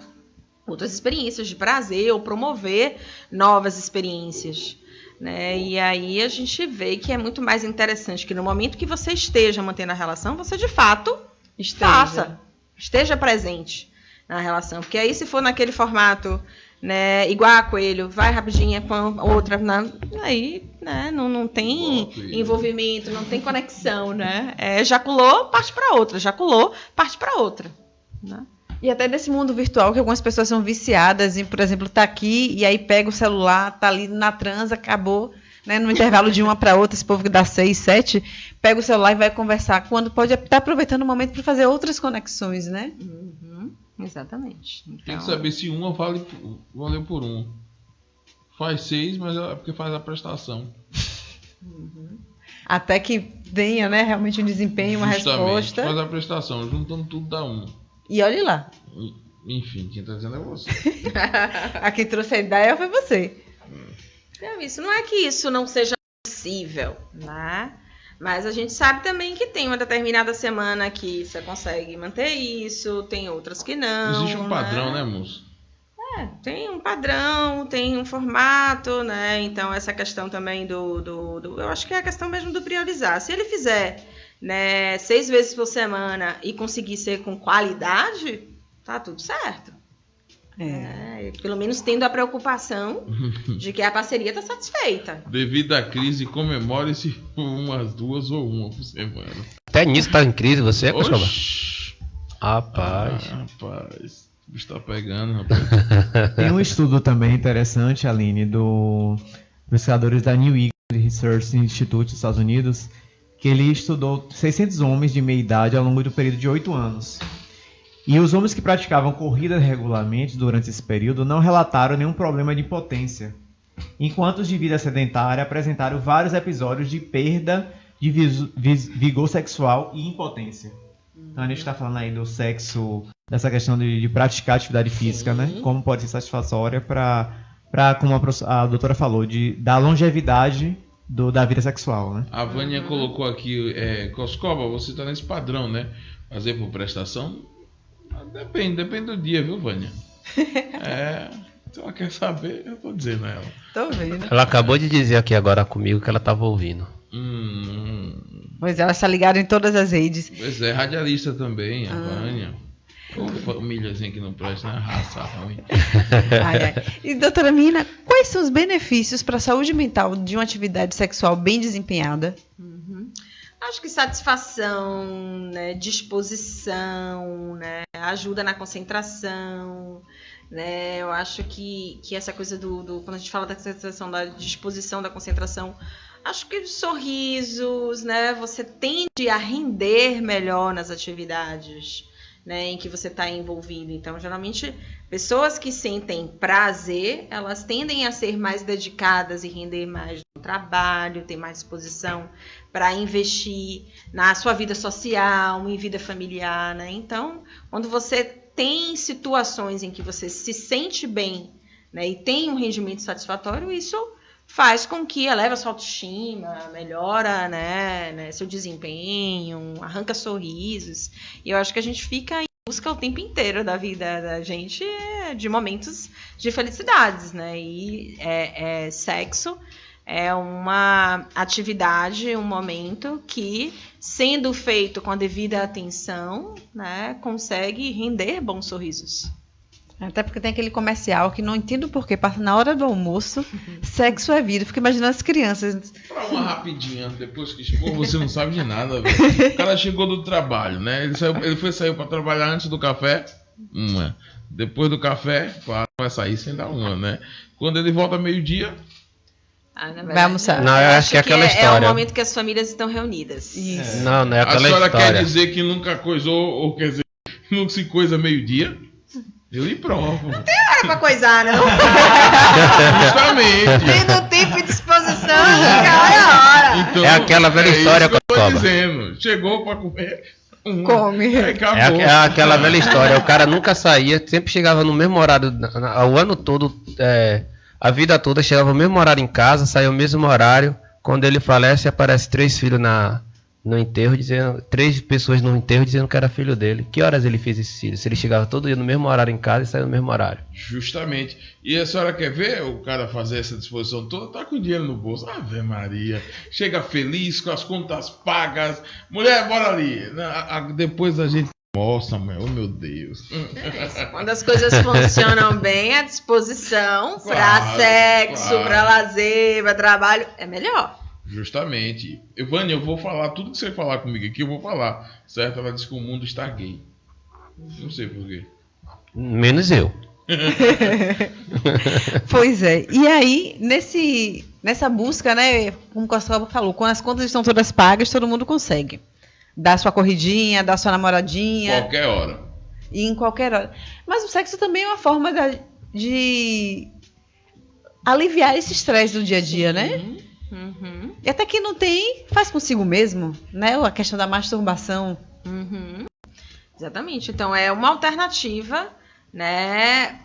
outras experiências de prazer ou promover novas experiências, né? E aí a gente vê que é muito mais interessante que no momento que você esteja mantendo a relação, você de fato esteja presente na relação. Porque aí se for naquele formato, né, igual a coelho, vai rapidinho com outra, aí, né, não tem envolvimento, não tem conexão, né? Ejaculou, parte para outra, né? E até nesse mundo virtual que algumas pessoas são viciadas em, por exemplo, tá aqui e aí pega o celular, tá ali na transa, acabou, né, no intervalo de uma para outra, esse povo que dá 6, 7, pega o celular e vai conversar, quando pode estar aproveitando o momento para fazer outras conexões, né? Exatamente. Então... Tem que saber se uma valeu por um. Faz 6, mas é porque faz a prestação. Até que venha, né, realmente um desempenho, uma resposta. Faz a prestação, juntando tudo dá 1. E olhe lá. Enfim, quem está dizendo é você. A quem trouxe a ideia foi você. Não, isso não é que isso não seja possível, né? Mas a gente sabe também que tem uma determinada semana que você consegue manter isso, tem outras que não. Existe um padrão, né, moço? Tem um padrão, tem um formato, né? Então essa questão também eu acho que é a questão mesmo do priorizar. Se ele fizer, né, 6 vezes por semana e conseguir ser com qualidade, tá tudo certo. Pelo menos tendo a preocupação de que a parceria está satisfeita. Devido à crise, comemore-se umas 2 ou 1 por semana. Até nisso tá em crise você, Coscoba? Rapaz. Rapaz, o bicho tá pegando, rapaz. Tem um estudo também interessante, Aline, dos pesquisadores da New England Research Institute dos Estados Unidos, que ele estudou 600 homens de meia idade ao longo do período de 8 anos. E os homens que praticavam corrida regularmente durante esse período não relataram nenhum problema de impotência, enquanto os de vida sedentária apresentaram vários episódios de perda de vigor sexual e impotência. Então a gente está falando aí do sexo, dessa questão de praticar atividade física, né? Como pode ser satisfatória para como a doutora falou, da longevidade da vida sexual, né? A Vânia colocou aqui, Coscoba, você está nesse padrão, né? Fazer por prestação? Depende do dia, viu, Vânia? Se ela quer saber, eu tô dizendo a ela. Tô vendo. Ela acabou de dizer aqui agora comigo que ela tava ouvindo. Pois ela está ligada em todas as redes. Pois é, radialista também, a Vânia. Famíliazinha que não presta, né? Raça ruim. E doutora Mina, quais são os benefícios para a saúde mental de uma atividade sexual bem desempenhada? Acho que satisfação, né, disposição, né, ajuda na concentração, né, eu acho que essa coisa quando a gente fala da concentração, da disposição, da concentração, acho que sorrisos, né, você tende a render melhor nas atividades, né, em que você está envolvido. Então, geralmente, pessoas que sentem prazer, elas tendem a ser mais dedicadas e render mais no trabalho, ter mais disposição para investir na sua vida social, em vida familiar, né? Então, quando você tem situações em que você se sente bem, né, e tem um rendimento satisfatório, isso faz com que eleve a sua autoestima, melhora, né, seu desempenho, arranca sorrisos. E eu acho que a gente fica em busca o tempo inteiro da vida da gente de momentos de felicidades, né? E sexo é uma atividade, um momento que, sendo feito com a devida atenção, né, consegue render bons sorrisos. Até porque tem aquele comercial que não entendo porquê, passa na hora do almoço, sexo é vida. Fico imaginando as crianças. Pra uma rapidinha, depois que chegou, você não sabe de nada, velho. O cara chegou do trabalho, né? Ele saiu pra trabalhar antes do café, uma. Depois do café, vai sair sem dar uma, né? Quando ele volta meio-dia... vai almoçar. Não, eu acho que é aquela história. É o momento que as famílias estão reunidas. Isso. Não é aquela história. A senhora quer dizer que nunca coisou, ou quer dizer, nunca se coisa meio-dia? Eu lhe provo. Não tem pra coisar, não. Justamente. Tendo tempo e disposição, é a hora. Então, é aquela velha história que eu tô Coba. dizendo. Chegou pra comer. Come. É aquela velha história. O cara nunca saía, sempre chegava no mesmo horário, o ano todo, a vida toda, chegava no mesmo horário em casa, saía no mesmo horário. Quando ele falece, aparece 3 filhos no enterro, dizendo, 3 pessoas no enterro dizendo que era filho dele. Que horas ele fez esse filho? Se ele chegava todo dia no mesmo horário em casa e saía no mesmo horário. Justamente. E a senhora quer ver o cara fazer essa disposição toda? Tá com dinheiro no bolso. Ave Maria. Chega feliz, com as contas pagas. Mulher, bora ali. Depois a gente mostra, oh meu Deus. Quando as coisas funcionam bem, a disposição para sexo, para lazer, para trabalho é melhor. Justamente. Vânia, eu vou falar tudo que você falar comigo aqui, eu vou falar. Certo? Ela disse que o mundo está gay. Não sei porquê. Menos eu. Pois é. E aí, nessa busca, né? Como o Costa falou, quando as contas estão todas pagas, todo mundo consegue. Dar sua corridinha, dar sua namoradinha. Qualquer hora. E em qualquer hora. Mas o sexo também é uma forma de aliviar esse estresse do dia a dia, né? Uhum. E até quem não tem, faz consigo mesmo, né? A questão da masturbação. Uhum. Exatamente. Então é uma alternativa, né?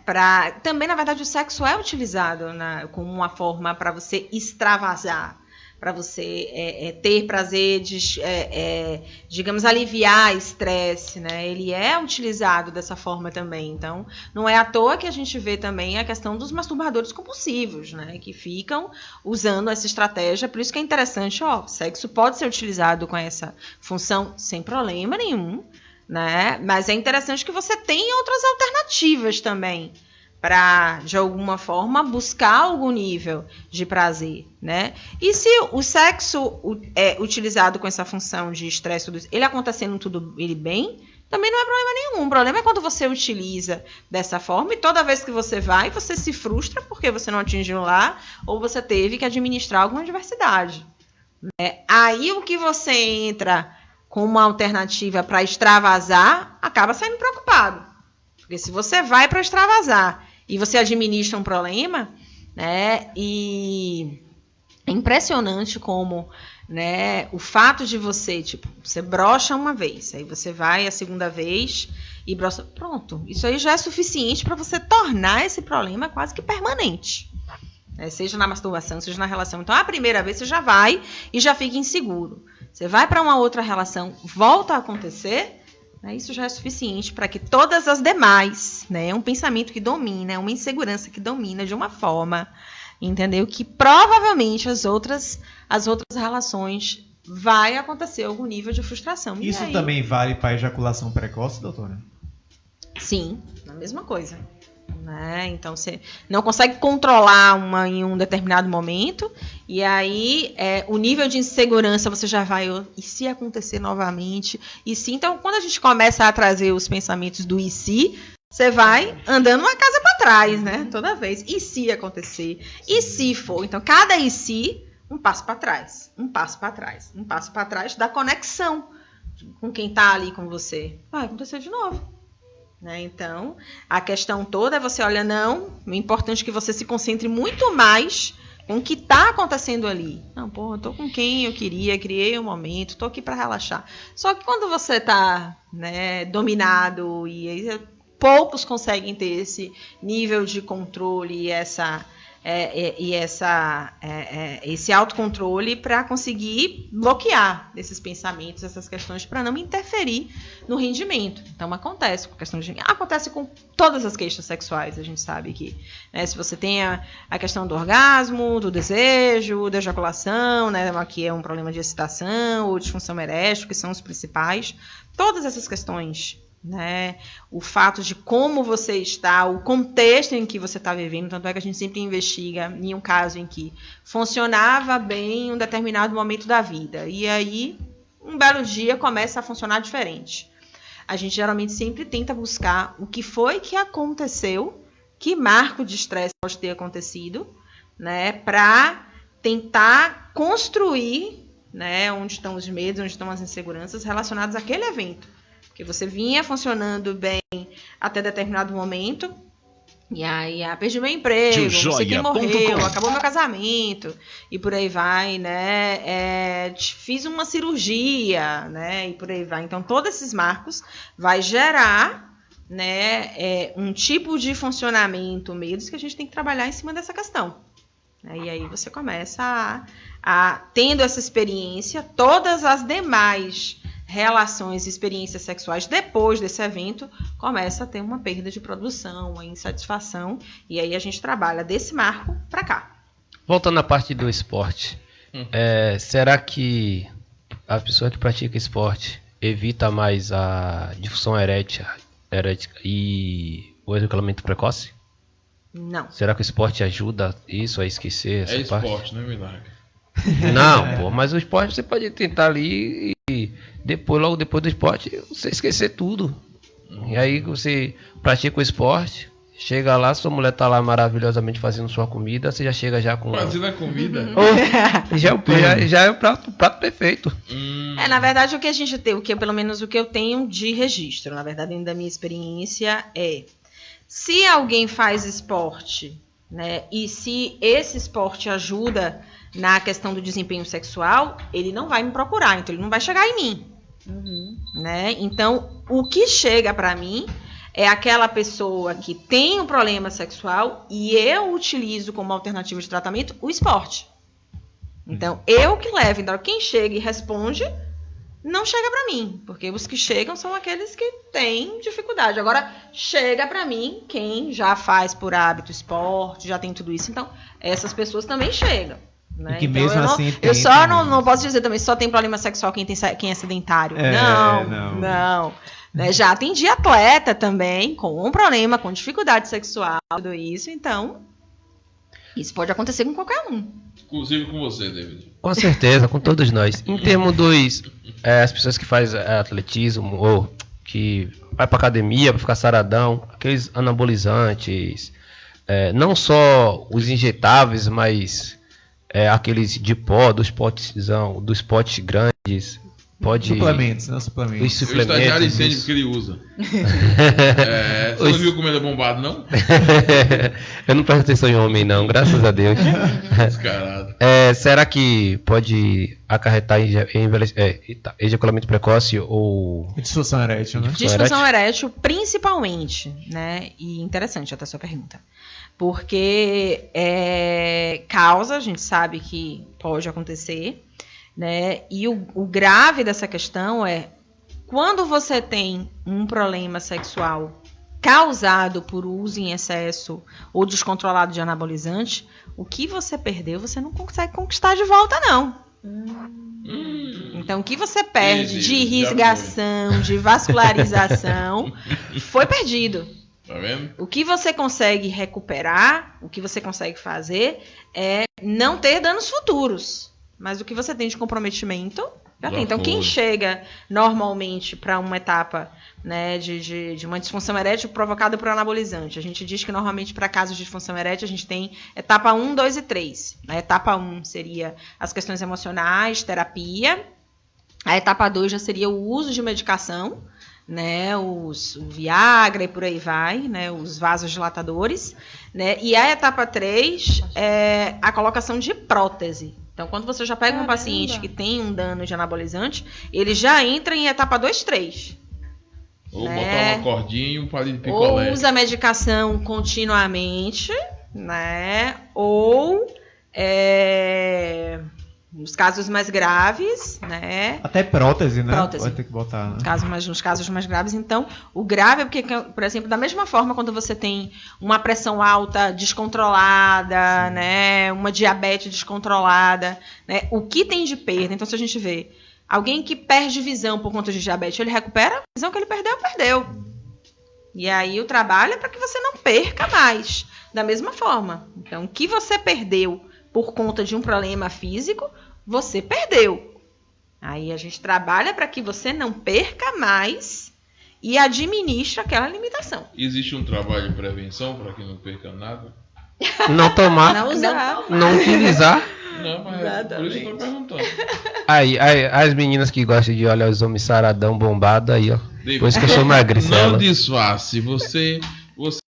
Também, na verdade, o sexo é utilizado como uma forma para você extravasar, para você ter prazer, digamos, aliviar estresse, né? Ele é utilizado dessa forma também. Então, não é à toa que a gente vê também a questão dos masturbadores compulsivos, né? Que ficam usando essa estratégia. Por isso que é interessante, o sexo pode ser utilizado com essa função sem problema nenhum, né? Mas é interessante que você tenha outras alternativas também, para, de alguma forma, buscar algum nível de prazer, né? E se o sexo é utilizado com essa função de estresse, ele acontecendo tudo ele bem, também não é problema nenhum. O problema é quando você utiliza dessa forma e toda vez que você vai, você se frustra porque você não atingiu lá ou você teve que administrar alguma adversidade, né? Aí o que você entra com uma alternativa para extravasar, acaba saindo preocupado. Porque se você vai para extravasar e você administra um problema, né, e é impressionante como, né, o fato de você brocha uma vez, aí você vai a segunda vez e brocha, pronto, isso aí já é suficiente para você tornar esse problema quase que permanente, né, seja na masturbação, seja na relação. Então, a primeira vez você já vai e já fica inseguro. Você vai para uma outra relação, volta a acontecer, né, isso já é suficiente para que todas as demais, né, um pensamento que domina, uma insegurança que domina de uma forma, entendeu? Que provavelmente as outras relações vai acontecer algum nível de frustração. Isso também vale para ejaculação precoce, doutora? Sim, a mesma coisa. Né? Então você não consegue controlar em um determinado momento e aí o nível de insegurança você já vai, e se acontecer novamente, e se, então quando a gente começa a trazer os pensamentos do e se, você vai andando uma casa para trás, né? Toda vez, e se acontecer, e se for, então cada e se, um passo para trás, um passo para trás, um passo para trás da conexão com quem está ali com você, vai acontecer de novo. Né? Então, a questão toda é você, olha, não, é importante que você se concentre muito mais com o que está acontecendo ali. Não, pô, eu tô com quem eu queria, criei um momento, tô aqui para relaxar. Só que quando você tá, né, dominado e poucos conseguem ter esse nível de controle e esse autocontrole para conseguir bloquear esses pensamentos, essas questões, para não interferir no rendimento. Então acontece com a questão de acontece com todas as queixas sexuais, a gente sabe que, né, se você tem a questão do orgasmo, do desejo, da ejaculação, né, que é um problema de excitação ou disfunção erétil, que são os principais, todas essas questões, né, o fato de como você está, o contexto em que você está vivendo, tanto é que a gente sempre investiga em um caso em que funcionava bem em um determinado momento da vida, e aí um belo dia começa a funcionar diferente. A gente geralmente sempre tenta buscar o que foi que aconteceu, que marco de estresse pode ter acontecido, né, para tentar construir, né, onde estão os medos, onde estão as inseguranças relacionadas àquele evento. Que você vinha funcionando bem até determinado momento, E aí, perdi meu emprego, não sei quem morreu, acabou meu casamento, e por aí vai, né? Fiz uma cirurgia, né? E por aí vai. Então, todos esses marcos vai gerar, né, um tipo de funcionamento mesmo que a gente tem que trabalhar em cima dessa questão. E aí você começa tendo essa experiência, todas as demais relações e experiências sexuais depois desse evento começa a ter uma perda de produção, uma insatisfação, e aí a gente trabalha desse marco para cá. Voltando à parte do esporte, será que a pessoa que pratica esporte evita mais a disfunção erétil e o ejaculamento precoce? Não. Será que o esporte ajuda isso a esquecer essa parte? É esporte, não é milagre. Não, pô, mas o esporte você pode tentar ali e logo depois do esporte você esquecer tudo. E aí você pratica o esporte, chega lá, sua mulher tá lá maravilhosamente fazendo sua comida, você já chega já com... Fazendo a comida? Já é o prato perfeito. Na verdade, o que a gente tem, pelo menos o que eu tenho de registro, na verdade, dentro da minha experiência, se alguém faz esporte, né, e se esse esporte ajuda na questão do desempenho sexual, ele não vai me procurar, então ele não vai chegar em mim. Né? Então, o que chega para mim é aquela pessoa que tem um problema sexual e eu utilizo como alternativa de tratamento o esporte. Então, eu que levo. Então, quem chega e responde não chega para mim, porque os que chegam são aqueles que têm dificuldade. Agora, chega para mim quem já faz por hábito esporte, já tem tudo isso. Então, essas pessoas também chegam. Né? Que então, mesmo assim eu só não posso dizer também só tem problema sexual quem é sedentário. Não. Né? Já atendi atleta também com um problema, com dificuldade sexual, tudo isso. Então, isso pode acontecer com qualquer um. Inclusive com você, David. Com certeza, com todos nós. Em termos as pessoas que fazem atletismo ou que vai pra academia pra ficar saradão, aqueles anabolizantes, não só os injetáveis, mas aqueles de pó, dos potes grandes, suplementos, não suplementos. Os suplementos. O estagiário entende o que ele usa. Você não viu como ele é bombado, não? Eu não presto atenção em homem, não, graças a Deus. Descarado. Será que pode acarretar ejaculamento precoce ou... Disfunção erétil, né? Disfunção erétil, principalmente, né? E interessante até a sua pergunta. Porque causa, a gente sabe que pode acontecer, né? E o grave dessa questão é quando você tem um problema sexual causado por uso em excesso ou descontrolado de anabolizante, o que você perdeu você não consegue conquistar de volta, não. Então, o que você perde de irrigação, de vascularização, foi perdido. Tá vendo? O que você consegue recuperar, o que você consegue fazer é não ter danos futuros. Mas o que você tem de comprometimento, já tem. Então, quem chega normalmente para uma etapa, né, de uma disfunção erétil provocada por anabolizante, a gente diz que normalmente para casos de disfunção erétil a gente tem etapa 1, 2 e 3. A etapa 1 seria as questões emocionais, terapia. A etapa 2 já seria o uso de medicação, né, o Viagra e por aí vai, né, os vasodilatadores, né, e a etapa 3 é a colocação de prótese. Então, quando você já pega um paciente que tem um dano de anabolizante, ele já entra em etapa 2, 3. Ou botar uma cordinha e um palito de picolé. Ou usa medicação continuamente, né, ou nos casos mais graves, né? Até prótese, né? Prótese. Vai ter que botar. Né? Nos casos mais graves, então, o grave é porque, por exemplo, da mesma forma, quando você tem uma pressão alta descontrolada, né? Uma diabetes descontrolada, né? O que tem de perda? Então, se a gente vê alguém que perde visão por conta de diabetes, ele recupera a visão que ele perdeu. E aí o trabalho é para que você não perca mais. Da mesma forma. Então, o que você perdeu por conta de um problema físico, você perdeu. Aí a gente trabalha para que você não perca mais e administre aquela limitação. Existe um trabalho de prevenção para que não perca nada? Não tomar, não usar, não utilizar. Não, mas por isso eu estou perguntando. Aí, as meninas que gostam de olhar os homens saradão bombado aí, ó. Por isso que eu sou magricela. Não disfarce, você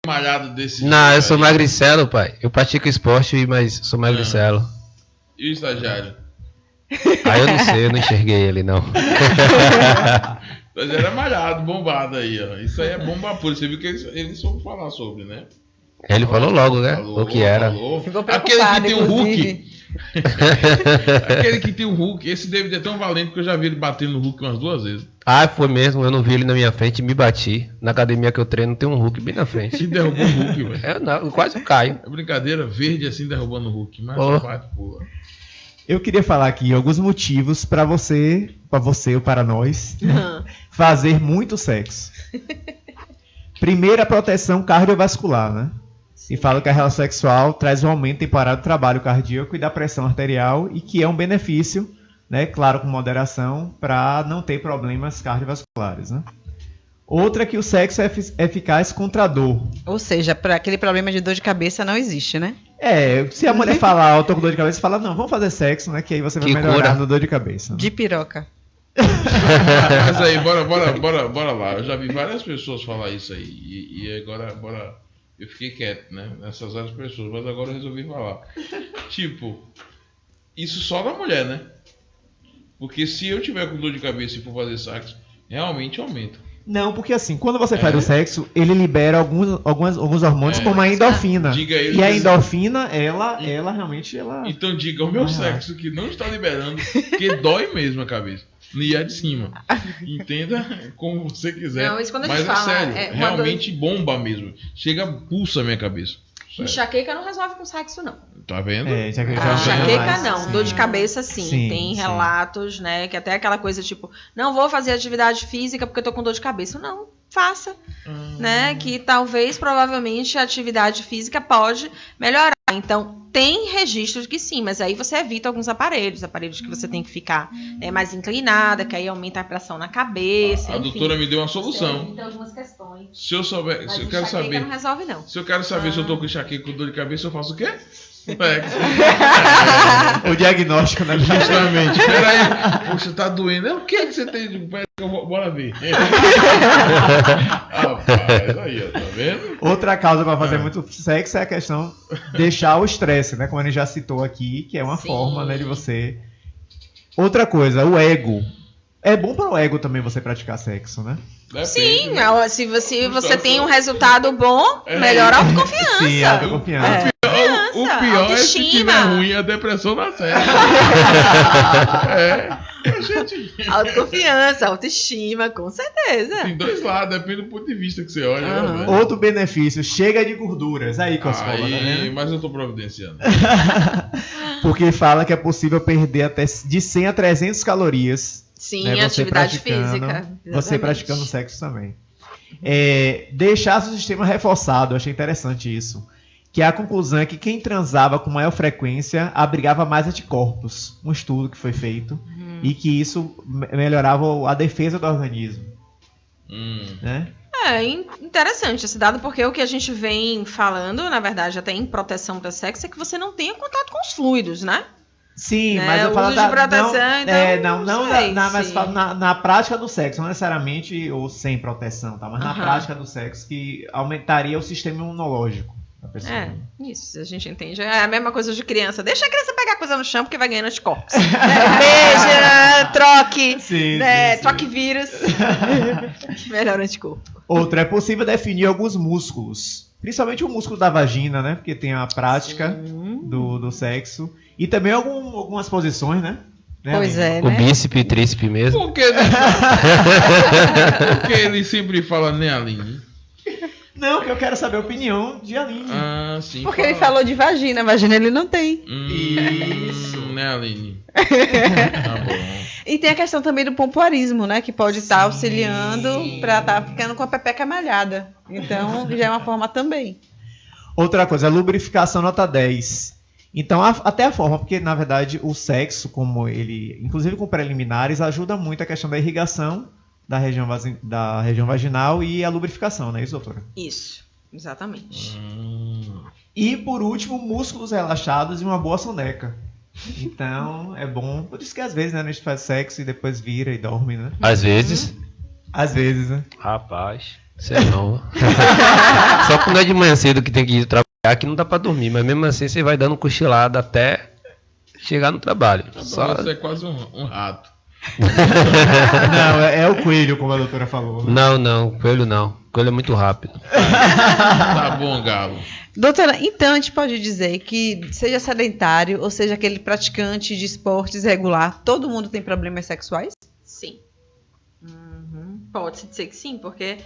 malhado desse Não, jeito eu sou aí. magricelo, pai. Eu pratico esporte, mas sou magricelo. E o estagiário? Aí eu não sei, eu não enxerguei ele, não. O estagiário é malhado, bombado aí, ó. Isso aí é bomba pura. Você viu que ele soube falar sobre, né? Ele falou logo, né? Falou, O que era. Ficou Aquele que tem um inclusive. Hulk. Aquele que tem um Hulk. Esse David é tão valente que eu já vi ele batendo no Hulk umas 2 vezes. Ah, foi mesmo, eu não vi ele na minha frente, me bati. Na academia que eu treino tem um Hulk bem na frente. E derrubou o Hulk, velho. Eu quase caio. É brincadeira, verde assim derrubando o Hulk. Mas Oh. parte pula. Eu queria falar aqui alguns motivos para você ou para nós, fazer muito sexo. Primeiro, a proteção cardiovascular, né? E fala que a relação sexual traz um aumento temporário do trabalho cardíaco e da pressão arterial e que é um benefício, né? Claro, com moderação, para não ter problemas cardiovasculares, né? Outra é que o sexo é eficaz contra a dor. Ou seja, para aquele problema de dor de cabeça não existe, né? Se a mulher falar, eu tô com dor de cabeça, fala, não, vamos fazer sexo, né? Que aí você vai melhorar na dor de cabeça. Né? De piroca. Mas aí, bora lá. Eu já vi várias pessoas falar isso aí. E agora, eu fiquei quieto, né? Nessas várias pessoas, mas agora eu resolvi falar. Tipo, isso só da mulher, né? Porque se eu tiver com dor de cabeça e for fazer sexo, realmente aumenta. Não, porque assim, quando você faz o sexo, ele libera alguns hormônios como a endorfina. E a endorfina, ela realmente... Então diga ao meu sexo que não está liberando, que dói mesmo a cabeça. E é de cima. Entenda como você quiser. Não, isso quando a mas gente é fala, sério, realmente bomba mesmo. Chega, pulsa a minha cabeça. Sério. Enxaqueca não resolve com sexo, não. Tá vendo? Enxaqueca não, sim. dor de cabeça sim. Tem relatos, né? Que até aquela coisa tipo, não vou fazer atividade física porque eu tô com dor de cabeça. Não, faça. Né? Que talvez, provavelmente, a atividade física pode melhorar. Então, tem registros que sim, mas aí você evita alguns aparelhos que você tem que ficar mais inclinada, que aí aumenta a pressão na cabeça. A doutora me deu uma solução. Evita algumas questões. Se eu souber, Mas se eu quero saber. não resolve, não. Se eu quero saber se eu tô com enxaqueca com dor de cabeça, eu faço o quê? O diagnóstico, né? Justamente. Peraí, poxa, tá doendo. O que é que você tem? Peraí, bora ver. Rapaz, aí, ó, tá vendo? Outra causa para fazer muito sexo é a questão de deixar o estresse, né? Como a gente já citou aqui, que é uma forma, né, de você. Outra coisa, o ego. É bom para o ego também você praticar sexo, né? Sim, se você tem um resultado bom, melhor a autoconfiança. Sim, a autoconfiança. O pior é se tiver ruim, a depressão dá certo. Autoconfiança, autoestima, com certeza. Tem 2 lados, depende do ponto de vista que você olha. Né, outro benefício, chega de gorduras. Aí, Coscola, tá vendo? Mas eu tô providenciando. Porque fala que é possível perder até de 100 a 300 calorias. Sim, né, atividade física. Você praticando sexo também. Deixar seu sistema reforçado, eu achei interessante isso. Que a conclusão é que quem transava com maior frequência abrigava mais anticorpos. Um estudo que foi feito. E que isso melhorava a defesa do organismo. Né? É interessante esse dado, porque o que a gente vem falando, na verdade, até em proteção para sexo, é que você não tenha contato com os fluidos, né? Sim, né? mas eu falo de proteção, mas falo na prática do sexo, não necessariamente ou sem proteção, tá? Mas na prática do sexo que aumentaria o sistema imunológico da pessoa. Isso, a gente entende. É a mesma coisa de criança. Deixa a criança pegar coisa no chão porque vai ganhando anticorpos. Beija, troque, sim, troque vírus. Melhor anticorpo. Outra, é possível definir alguns músculos, principalmente o músculo da vagina, né? Porque tem a prática do sexo. E também algumas posições, né? Pois é, né? O bíceps e tríceps mesmo. Por que ele sempre fala, né, Aline? Não, que eu quero saber a opinião de Aline. Ah, sim. Porque ele falou de vagina ele não tem. Isso. Né, Aline? Tá bom. E tem a questão também do pompoarismo, né? Que pode estar auxiliando para estar ficando com a pepeca malhada. Então, já é uma forma também. Outra coisa, a lubrificação nota 10. Então, até a forma, porque na verdade o sexo, como ele, inclusive com preliminares, ajuda muito a questão da irrigação da região vaginal e a lubrificação, não é isso, doutora? Isso, exatamente. E por último, músculos relaxados e uma boa soneca. Então, é bom. Por isso que às vezes, né, a gente faz sexo e depois vira e dorme, né? Às vezes. Às vezes, né? Rapaz. Sei não. Só quando é de manhã cedo que tem que ir trabalhar, que não dá pra dormir. Mas mesmo assim você vai dando cochilada até chegar no trabalho. Você é quase um rato. Não, é o coelho, como a doutora falou. Né? Não, coelho não. Coelho é muito rápido. Tá bom, Galo. Doutora, então a gente pode dizer que seja sedentário ou seja aquele praticante de esportes regular, todo mundo tem problemas sexuais? Sim. Pode dizer que sim, porque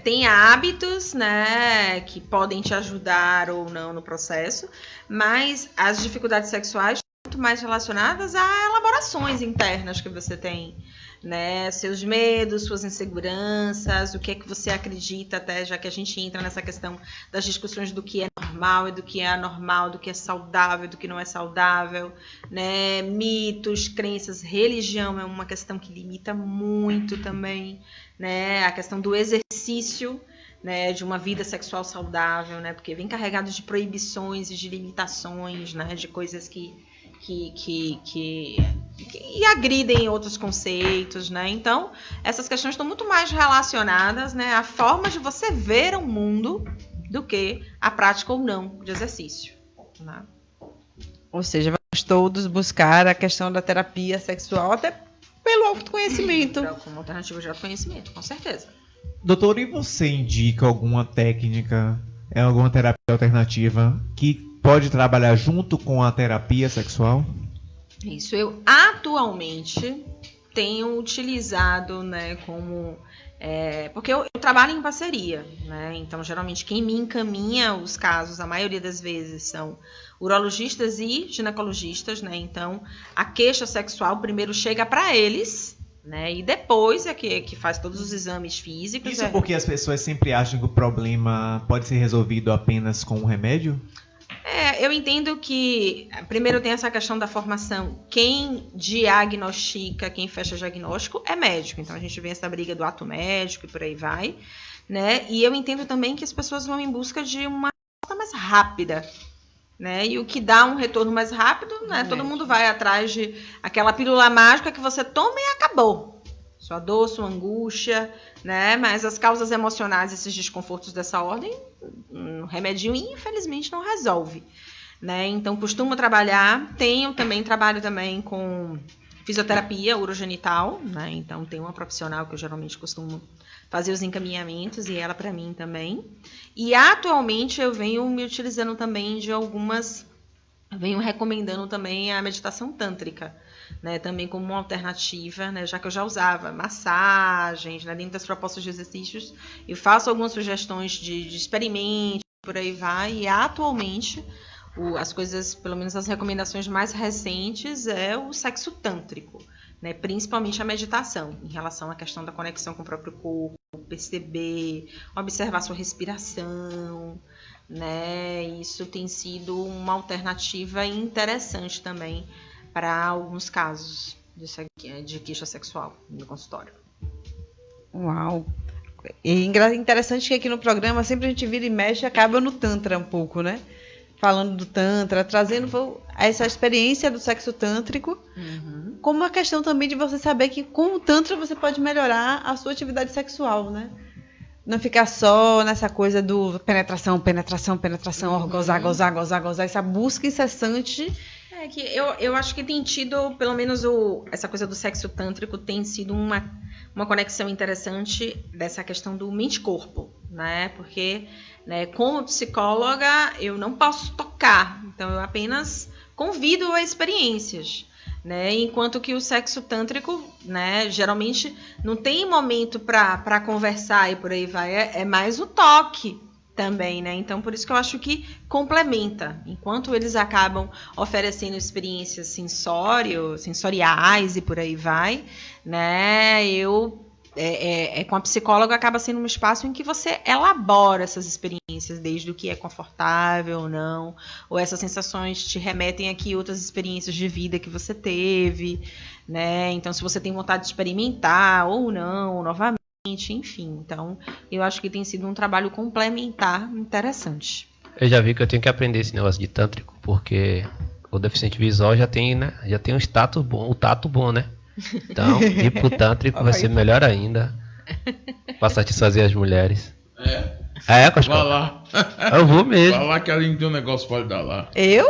tem hábitos, né, que podem te ajudar ou não no processo, mas as dificuldades sexuais estão muito mais relacionadas a elaborações internas que você tem, né, seus medos, suas inseguranças, o que é que você acredita, até já que a gente entra nessa questão das discussões do que é normal e do que é anormal, do que é saudável, do que não é saudável, né, mitos, crenças, religião é uma questão que limita muito também, né, a questão do exercício, né, de uma vida sexual saudável, né, porque vem carregado de proibições e de limitações, né, de coisas que agridem outros conceitos, né? Então, essas questões estão muito mais relacionadas, né, a formas de você ver o mundo do que a prática ou não de exercício, né? Ou seja, vamos todos buscar a questão da terapia sexual até pelo autoconhecimento. Como alternativa de autoconhecimento, com certeza. Doutor, e você indica alguma técnica, alguma terapia alternativa que pode trabalhar junto com a terapia sexual? Isso, eu atualmente tenho utilizado, né, como... porque eu trabalho em parceria, né, então geralmente quem me encaminha os casos, a maioria das vezes, são urologistas e ginecologistas, né, então a queixa sexual primeiro chega para eles, né, e depois é que faz todos os exames físicos. Isso porque as pessoas sempre acham que o problema pode ser resolvido apenas com um remédio? Eu entendo que, primeiro tem essa questão da formação. Quem diagnostica, quem fecha diagnóstico é médico. Então a gente vê essa briga do ato médico e por aí vai, né? E eu entendo também que as pessoas vão em busca de uma resposta mais rápida, né? E o que dá um retorno mais rápido, né? Todo mundo vai atrás de aquela pílula mágica que você toma e acabou. Sua dor, sua angústia, né? Mas as causas emocionais, esses desconfortos dessa ordem, um remedinho infelizmente não resolve, né? Então costumo trabalhar, trabalho também com fisioterapia urogenital, né? Então tem uma profissional que eu geralmente costumo fazer os encaminhamentos e ela para mim também. E atualmente eu venho me utilizando também venho recomendando também a meditação tântrica, né, também como uma alternativa, né, já que eu já usava massagens, né, dentro das propostas de exercícios, eu faço algumas sugestões de experimente, por aí vai, e atualmente as coisas, pelo menos as recomendações mais recentes é o sexo tântrico, né, principalmente a meditação, em relação à questão da conexão com o próprio corpo, perceber, observar sua respiração, né, isso tem sido uma alternativa interessante também para alguns casos de queixa sexual no consultório. Uau! E interessante que aqui no programa sempre a gente vira e mexe e acaba no Tantra um pouco, né? Falando do Tantra, trazendo essa experiência do sexo tântrico, como uma questão também de você saber que com o Tantra você pode melhorar a sua atividade sexual, né? Não ficar só nessa coisa do penetração, gozar, essa busca incessante. Que eu acho que tem tido, pelo menos essa coisa do sexo tântrico tem sido uma conexão interessante dessa questão do mente-corpo, né? Porque, né, como psicóloga, eu não posso tocar, então eu apenas convido a experiências, né? Enquanto que o sexo tântrico, né, geralmente não tem momento para conversar e por aí vai, é mais o toque também, né? Então, por isso que eu acho que complementa. Enquanto eles acabam oferecendo experiências sensoriais e por aí vai, né? Com a psicóloga acaba sendo um espaço em que você elabora essas experiências, desde o que é confortável ou não, ou essas sensações te remetem aqui a outras experiências de vida que você teve, né? Então, se você tem vontade de experimentar ou não, novamente, enfim. Então, eu acho que tem sido um trabalho complementar interessante. Eu já vi que eu tenho que aprender esse negócio de tântrico, porque o deficiente visual já tem, né? Já tem um status bom, o tato bom, né? Então, ir pro tântrico vai ser melhor ainda. Pra satisfazer as mulheres. Cascola. Vai lá. Eu vou mesmo. Vai lá que ali tem um negócio pra lhe dar lá. Eu?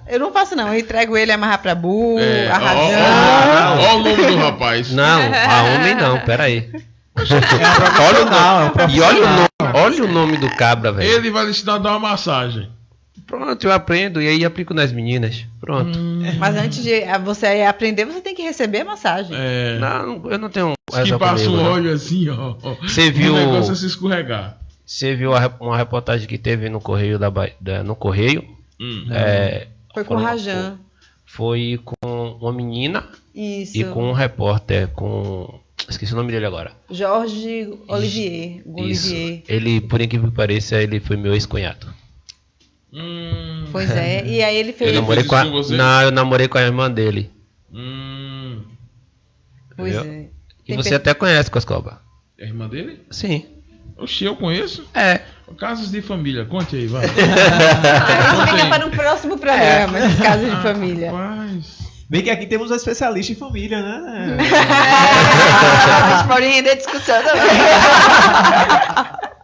Eu não faço, não. Eu entrego ele amarrar pra burro, a rajão. Olha o nome do rapaz. Não, a homem não, peraí. Olha o nome do cabra, velho. Ele vai lhe ensinar a dar uma massagem. Pronto, eu aprendo e aí aplico nas meninas. Pronto. Mas antes de você aprender, você tem que receber a massagem. Não, eu não tenho. Que passa o óleo assim, ó. Você viu? O negócio é se escorregar. Você viu uma reportagem que teve no Correio no Correio? Foi com o Rajan. Foi com uma menina. Isso. E com um repórter, esqueci o nome dele agora. Jorge Olivier. Ele, por incrível que pareça, ele foi meu ex-cunhado. Pois é, e aí ele fez. Eu namorei com a irmã dele. Pois é. E você até conhece Coscoba? É a irmã dele? Sim. Oxi, eu conheço? Casos de família, conte aí, vai. Isso fica para um próximo programa, esses casos de família. Bem que aqui temos um especialista em família, né? A gente pode render discussão também.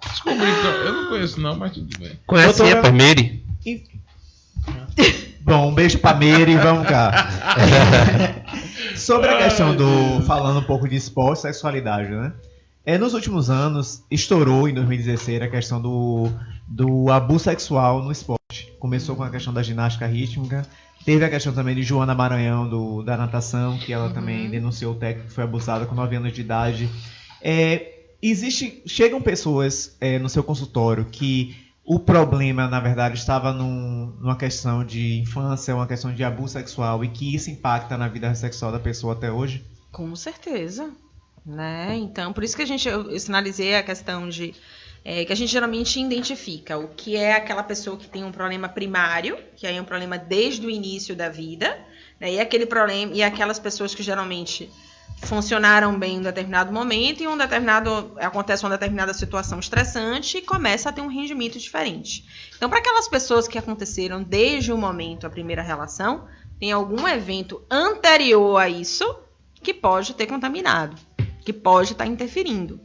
Descobri, eu não conheço não, mas tudo bem. Conhece a Palmeire? Bom, um beijo pra Meire, vamos cá. Sobre a questão falando um pouco de esporte e sexualidade, né? Nos últimos anos, estourou em 2016 a questão do abuso sexual no esporte. Começou com a questão da ginástica rítmica, teve a questão também de Joana Maranhão, da natação, que ela também denunciou o técnico que foi abusado com 9 anos de idade. Chegam pessoas no seu consultório que o problema, na verdade, estava numa questão de infância, uma questão de abuso sexual e que isso impacta na vida sexual da pessoa até hoje? Com certeza. Né? Então, por isso que eu sinalizei a questão de que a gente geralmente identifica o que é aquela pessoa que tem um problema primário, que aí é um problema desde o início da vida, né? E aquele problema, e aquelas pessoas que geralmente funcionaram bem em um determinado momento e acontece uma determinada situação estressante e começa a ter um rendimento diferente. Então, para aquelas pessoas que aconteceram desde o momento, a primeira relação, tem algum evento anterior a isso que pode ter contaminado, que pode estar interferindo.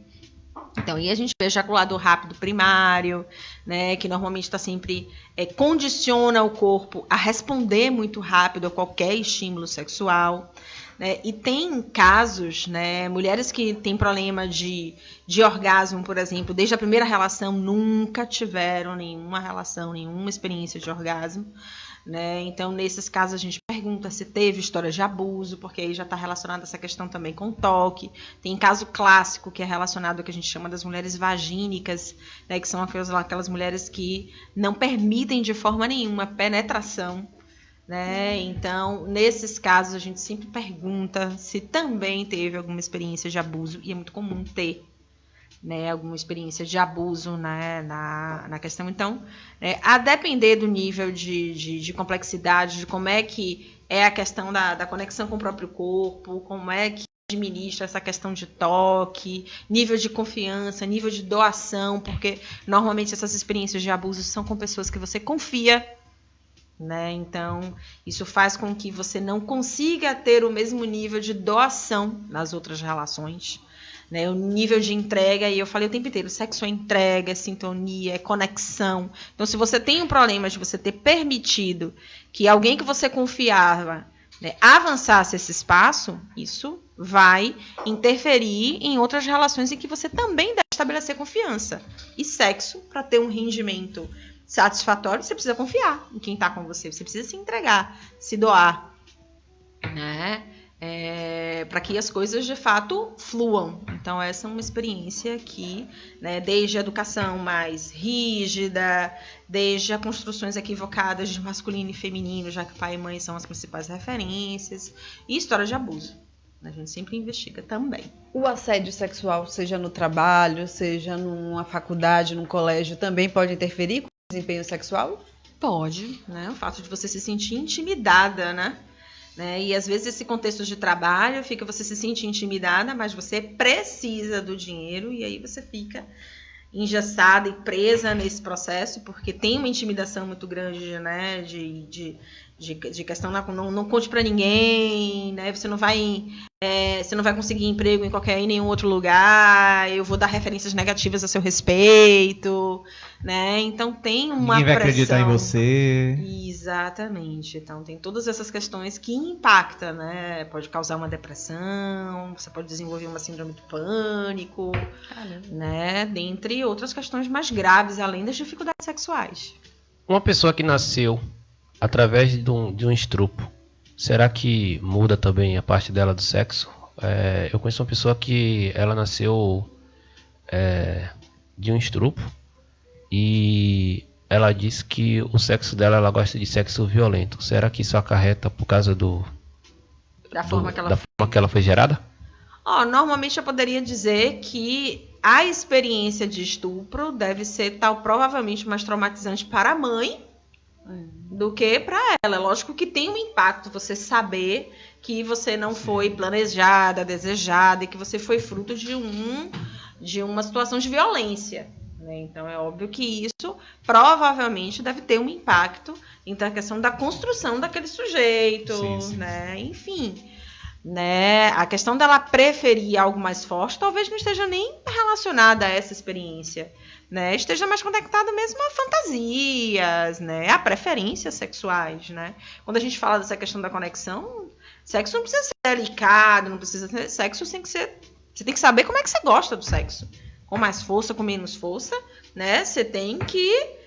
Então, aí a gente vê ejaculador rápido primário, né, que normalmente está sempre condiciona o corpo a responder muito rápido a qualquer estímulo sexual. E tem casos, né, mulheres que têm problema de orgasmo, por exemplo, desde a primeira relação nunca tiveram nenhuma experiência de orgasmo. Né? Então, nesses casos, a gente pergunta se teve história de abuso, porque aí já está relacionada essa questão também com toque. Tem caso clássico que é relacionado ao que a gente chama das mulheres vagínicas, né? Que são aquelas mulheres que não permitem de forma nenhuma penetração. Né? Então, nesses casos, a gente sempre pergunta se também teve alguma experiência de abuso, e é muito comum ter, né, alguma experiência de abuso, né, na questão. Então, a depender do nível de complexidade, de como é que é a questão da conexão com o próprio corpo, como é que administra essa questão de toque, nível de confiança, nível de doação, porque normalmente essas experiências de abuso são com pessoas que você confia. Né? Então, isso faz com que você não consiga ter o mesmo nível de doação nas outras relações. Né? O nível de entrega, e eu falei o tempo inteiro, sexo é entrega, é sintonia, é conexão. Então, se você tem um problema de você ter permitido que alguém que você confiava, né, avançasse esse espaço, isso vai interferir em outras relações em que você também deve estabelecer confiança. E sexo, para ter um rendimento satisfatório, você precisa confiar em quem está com você, você precisa se entregar, se doar, né? Para que as coisas de fato fluam. Então, essa é uma experiência que, né, desde a educação mais rígida, desde as construções equivocadas de masculino e feminino, já que pai e mãe são as principais referências, e história de abuso. A gente sempre investiga também. O assédio sexual, seja no trabalho, seja numa faculdade, num colégio, também pode interferir com o desempenho sexual? Pode, né? O fato de você se sentir intimidada, né? E às vezes esse contexto de trabalho fica você se sente intimidada, mas você precisa do dinheiro e aí você fica engessada e presa nesse processo, porque tem uma intimidação muito grande, né, de questão, não conte para ninguém, né, você não vai conseguir emprego em nenhum outro lugar, eu vou dar referências negativas a seu respeito, né, então tem uma ninguém vai pressão. acreditar em você. Exatamente, então tem todas essas questões que impactam, né, pode causar uma depressão, você pode desenvolver uma síndrome do pânico, né, dentre outras questões mais graves, além das dificuldades sexuais. Uma pessoa que nasceu através de um estupro, será que muda também a parte dela do sexo? Eu conheço uma pessoa que ela nasceu de um estupro e ela disse que o sexo dela, ela gosta de sexo violento. Será que isso acarreta por causa da forma que ela foi gerada? Normalmente eu poderia dizer que a experiência de estupro deve ser provavelmente mais traumatizante para a mãe do que para ela. É lógico que tem um impacto você saber que você não foi planejada, desejada e que você foi fruto de uma situação de violência, né? Então é óbvio que isso provavelmente deve ter um impacto na questão da construção daquele sujeito, né? Enfim, né? A questão dela preferir algo mais forte talvez não esteja nem relacionada a essa experiência, né? Esteja mais conectado mesmo a fantasias, né? A preferências sexuais, né? Quando a gente fala dessa questão da conexão, sexo não precisa ser delicado, não precisa ser sexo, tem que ser, você tem que saber como é que você gosta do sexo, com mais força, com menos força, né? Você tem que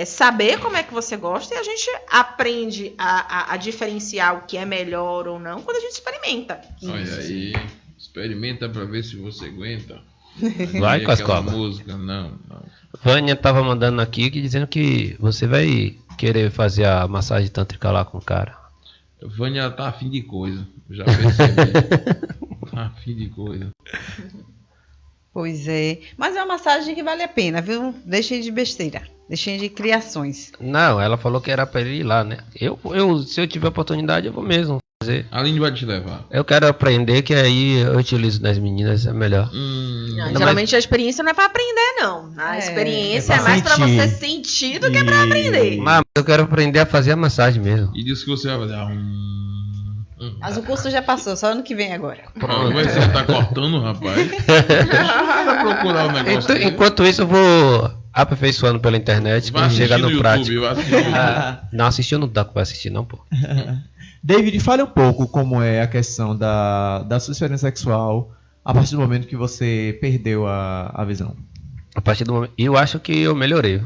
saber como é que você gosta, e a gente aprende a diferenciar o que é melhor ou não quando a gente experimenta. Olha aí, experimenta pra ver se você aguenta. Vai com as cobras. Música, não. Vânia tava mandando aqui dizendo que você vai querer fazer a massagem tântrica lá com o cara. Vânia tá afim de coisa, já percebi. Tá afim de coisa. Pois é, mas é uma massagem que vale a pena, viu? Deixem de besteira, deixem de criações. Não, ela falou que era pra ele ir lá, né? Se eu tiver oportunidade, eu vou mesmo fazer. A Aline vai te levar. Eu quero aprender, que aí eu utilizo das meninas, é melhor. Geralmente a experiência não é pra aprender, não. A experiência é mais pra você sentir do que é pra aprender. Mas eu quero aprender a fazer a massagem mesmo. E disse que você vai fazer Mas o curso já passou, só ano que vem agora. Pronto. Você tá cortando, rapaz. Deixa eu procurar o negócio. Enquanto isso, eu vou aperfeiçoando pela internet, quando chegar no prático. Não assistiu, não dá pra assistir não, pô. David, fale um pouco como é a questão da sua experiência sexual a partir do momento que você perdeu a visão. A partir do momento, eu acho que eu melhorei.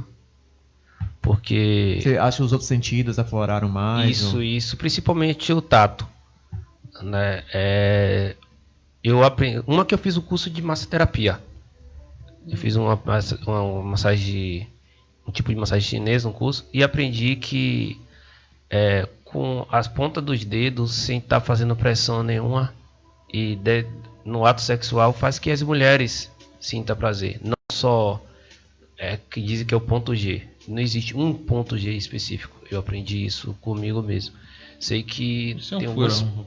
Porque... Você acha que os outros sentidos afloraram mais? Isso, principalmente o tato. Né? Eu aprendi, que eu fiz o curso de massoterapia. Eu fiz uma massagem, um tipo de massagem chinesa no curso, e aprendi que com as pontas dos dedos, sem estar fazendo pressão nenhuma, e no ato sexual, faz que as mulheres sintam prazer. Não só que dizem que é o ponto G. Não existe um ponto G específico. Eu aprendi isso comigo mesmo. Sei que isso tem furão.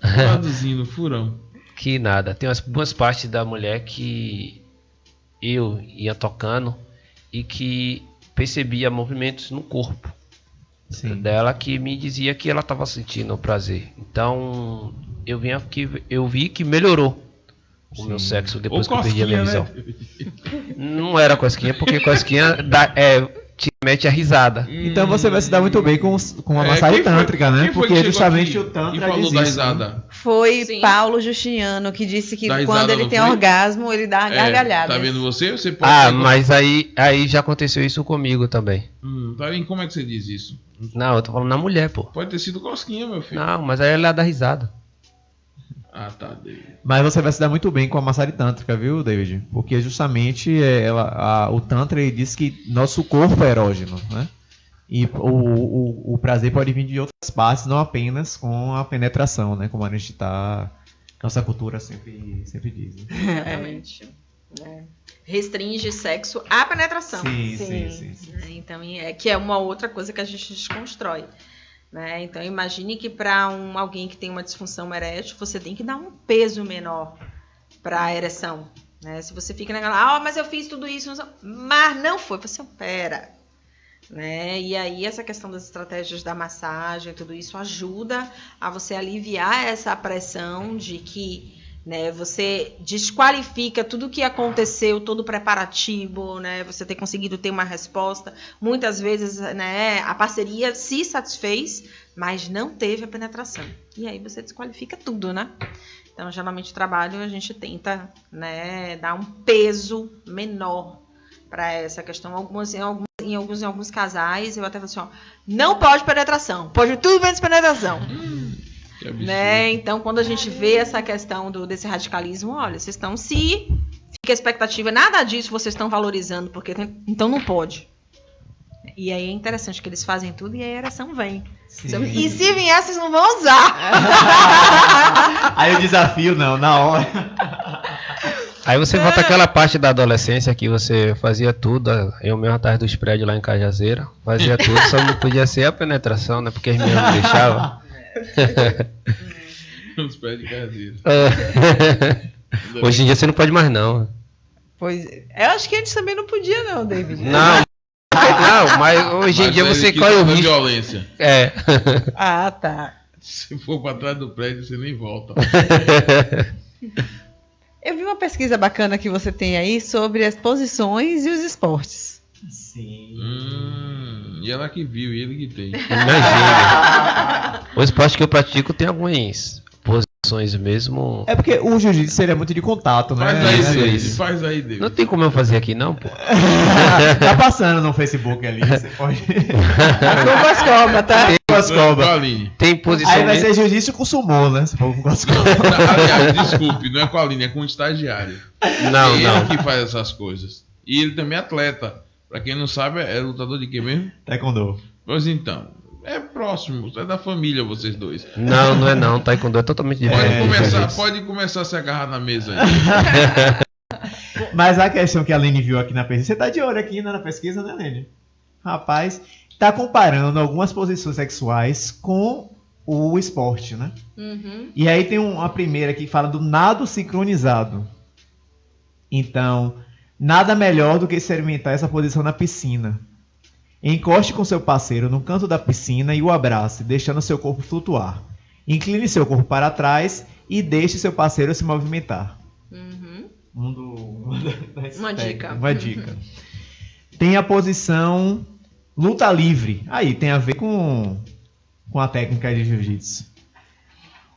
Traduzindo, furão. Que nada. Tem algumas partes da mulher que eu ia tocando e que percebia movimentos no corpo dela que me dizia que ela estava sentindo o prazer. Então eu vi que melhorou o meu sexo depois que eu perdi a minha visão. Não era cosquinha, porque cosquinha te mete a risada. Então você vai se dar muito bem com a massagem tântrica, né? Porque justamente o tantra diz isso. Foi Paulo Justiniano que disse que quando ele tem orgasmo, ele dá uma gargalhada. Tá vendo você pode... mas aí já aconteceu isso comigo também. Tá vendo como é que você diz isso? Não, eu tô falando na mulher, pô. Pode ter sido cosquinha, meu filho. Não, mas aí ela dá risada. Tá, David. Mas você vai se dar muito bem com a massagem tântrica, viu, David? Porque justamente o tantra ele diz que nosso corpo é erógeno, né? E o prazer pode vir de outras partes, não apenas com a penetração, né? Como a gente nossa cultura sempre diz. Né? Exatamente. Restringe sexo à penetração. Sim. Então, que é uma outra coisa que a gente desconstrói. Né? Então imagine que para alguém que tem uma disfunção erétil, você tem que dar um peso menor para a ereção. Né? Se você fica naquela, mas eu fiz tudo isso, mas não foi, você opera. Né? E aí essa questão das estratégias da massagem, tudo isso ajuda a você aliviar essa pressão de que, né, você desqualifica tudo o que aconteceu, todo o preparativo, né, você ter conseguido ter uma resposta. Muitas vezes, né, a parceria se satisfez, mas não teve a penetração. E aí você desqualifica tudo, né? Então, geralmente, o trabalho a gente tenta, né, dar um peso menor para essa questão. Em alguns casais, eu até falo assim, ó, não pode penetração, pode tudo menos penetração. Né? Então, quando a gente vê essa questão desse radicalismo, olha, vocês estão fica a expectativa, nada disso vocês estão valorizando, porque então não pode. E aí é interessante que eles fazem tudo e a ereção vem. Sim. E se vier, vocês não vão usar. Aí o desafio, não, na hora. Aí você volta àquela parte da adolescência que você fazia tudo, eu mesmo atrás dos prédios lá em Cajazeira, fazia tudo, só não podia ser a penetração, né? Porque as meninas não deixavam. Os prédios de Cajazeira. Hoje em dia você não pode mais, não. Pois, eu acho que antes também não podia, não, David. Não, mas hoje em dia você corre o risco. Violência. É. Ah, tá. Se for para trás do prédio, você nem volta. Eu vi uma pesquisa bacana que você tem aí sobre as posições e os esportes. Sim. E ela que viu, e ele que tem. Imagina. O esporte que eu pratico tem algumas posições mesmo. É porque o jiu-jitsu seria muito de contato, né? Faz aí, David. Não tem como eu fazer aqui, não, pô. Tá passando no Facebook ali, você pode. Com as cobras, tá? Com as cobras. Tem posição. Aí vai ser jiu-jitsu com sumô, né? Se for com as cobras. Aliás, desculpe, não é com a Aline, é com o estagiário. Não. Ele que faz essas coisas. E ele também é atleta. Pra quem não sabe, é lutador de quê mesmo? Taekwondo. Pois então, é próximo, é da família vocês dois. Não é não, Taekwondo é totalmente diferente. Pode começar a se agarrar na mesa aí. Mas a questão que a Aline viu aqui na pesquisa, você tá de olho aqui na pesquisa, né, Aline? Rapaz, tá comparando algumas posições sexuais com o esporte, né? Uhum. E aí tem uma primeira que fala do nado sincronizado. Então, nada melhor do que experimentar essa posição na piscina. Encoste com seu parceiro no canto da piscina e o abrace, deixando seu corpo flutuar. Incline seu corpo para trás e deixe seu parceiro se movimentar. Uhum. Uma dica. Tem a posição luta livre. Aí, tem a ver com a técnica de jiu-jitsu.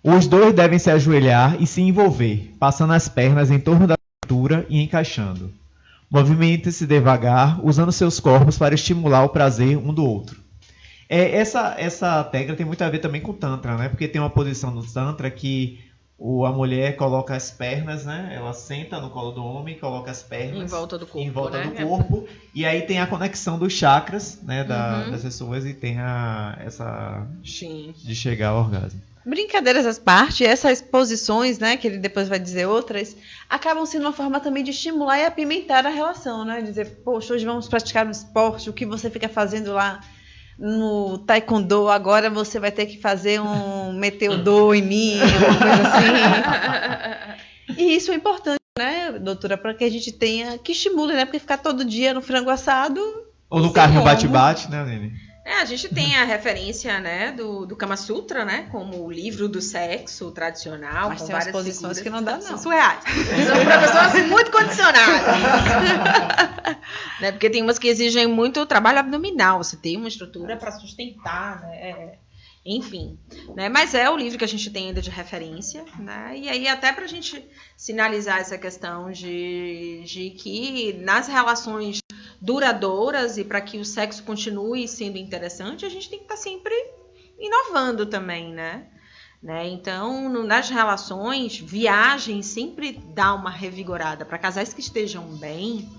Os dois devem se ajoelhar e se envolver, passando as pernas em torno da cintura e encaixando. Movimente-se devagar, usando seus corpos para estimular o prazer um do outro. Essa técnica tem muito a ver também com o Tantra, né? Porque tem uma posição no Tantra que a mulher coloca as pernas, né? Ela senta no colo do homem, coloca as pernas em volta do corpo, do corpo, e aí tem a conexão dos chakras, né? Das pessoas, e tem essa de chegar ao orgasmo. Brincadeiras às partes, essas posições, né, que ele depois vai dizer outras, acabam sendo uma forma também de estimular e apimentar a relação, né? Dizer, poxa, hoje vamos praticar um esporte, o que você fica fazendo lá no taekwondo, agora você vai ter que fazer um meteodo em mim, alguma coisa assim. E isso é importante, né, doutora, para que a gente tenha, que estimule, né, porque ficar todo dia no frango assado... Ou no carrinho bate-bate, né, Nene? A gente tem a referência, né, do Kama Sutra, né, como o livro do sexo tradicional. Mas com tem várias posições que não dá, não. São surreais. São para pessoas muito condicionadas. Né, porque tem umas que exigem muito trabalho abdominal. Você tem uma estrutura para sustentar, né, enfim. Né, mas é o livro que a gente tem ainda de referência. Né, e aí até para a gente sinalizar essa questão de que nas relações duradouras e para que o sexo continue sendo interessante, a gente tem que estar sempre inovando também, né? Então, nas relações, viagem sempre dá uma revigorada. Para casais que estejam bem,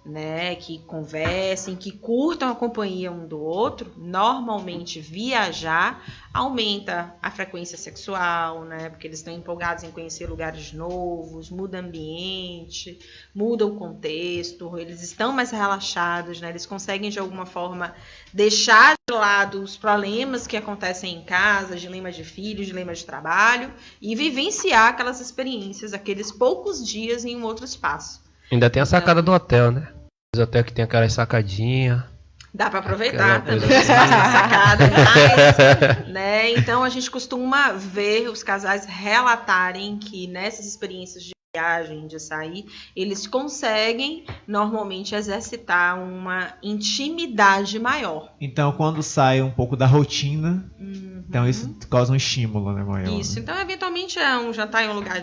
né, que conversem, que curtam a companhia um do outro, normalmente viajar aumenta a frequência sexual, né, porque eles estão empolgados em conhecer lugares novos, muda ambiente, muda o contexto, eles estão mais relaxados, né, eles conseguem de alguma forma deixar de lado os problemas que acontecem em casa, dilemas de filhos, dilemas de trabalho, e vivenciar aquelas experiências, aqueles poucos dias em um outro espaço. Ainda tem a sacada do hotel, né? Os hotéis que tem aquela sacadinha. Dá para aproveitar também o espaço da sacada, mas, né? Então a gente costuma ver os casais relatarem que nessas experiências de viagem, de sair, eles conseguem normalmente exercitar uma intimidade maior. Então, quando sai um pouco da rotina, então isso causa um estímulo, né, maior. Isso, então eventualmente é um jantar em um lugar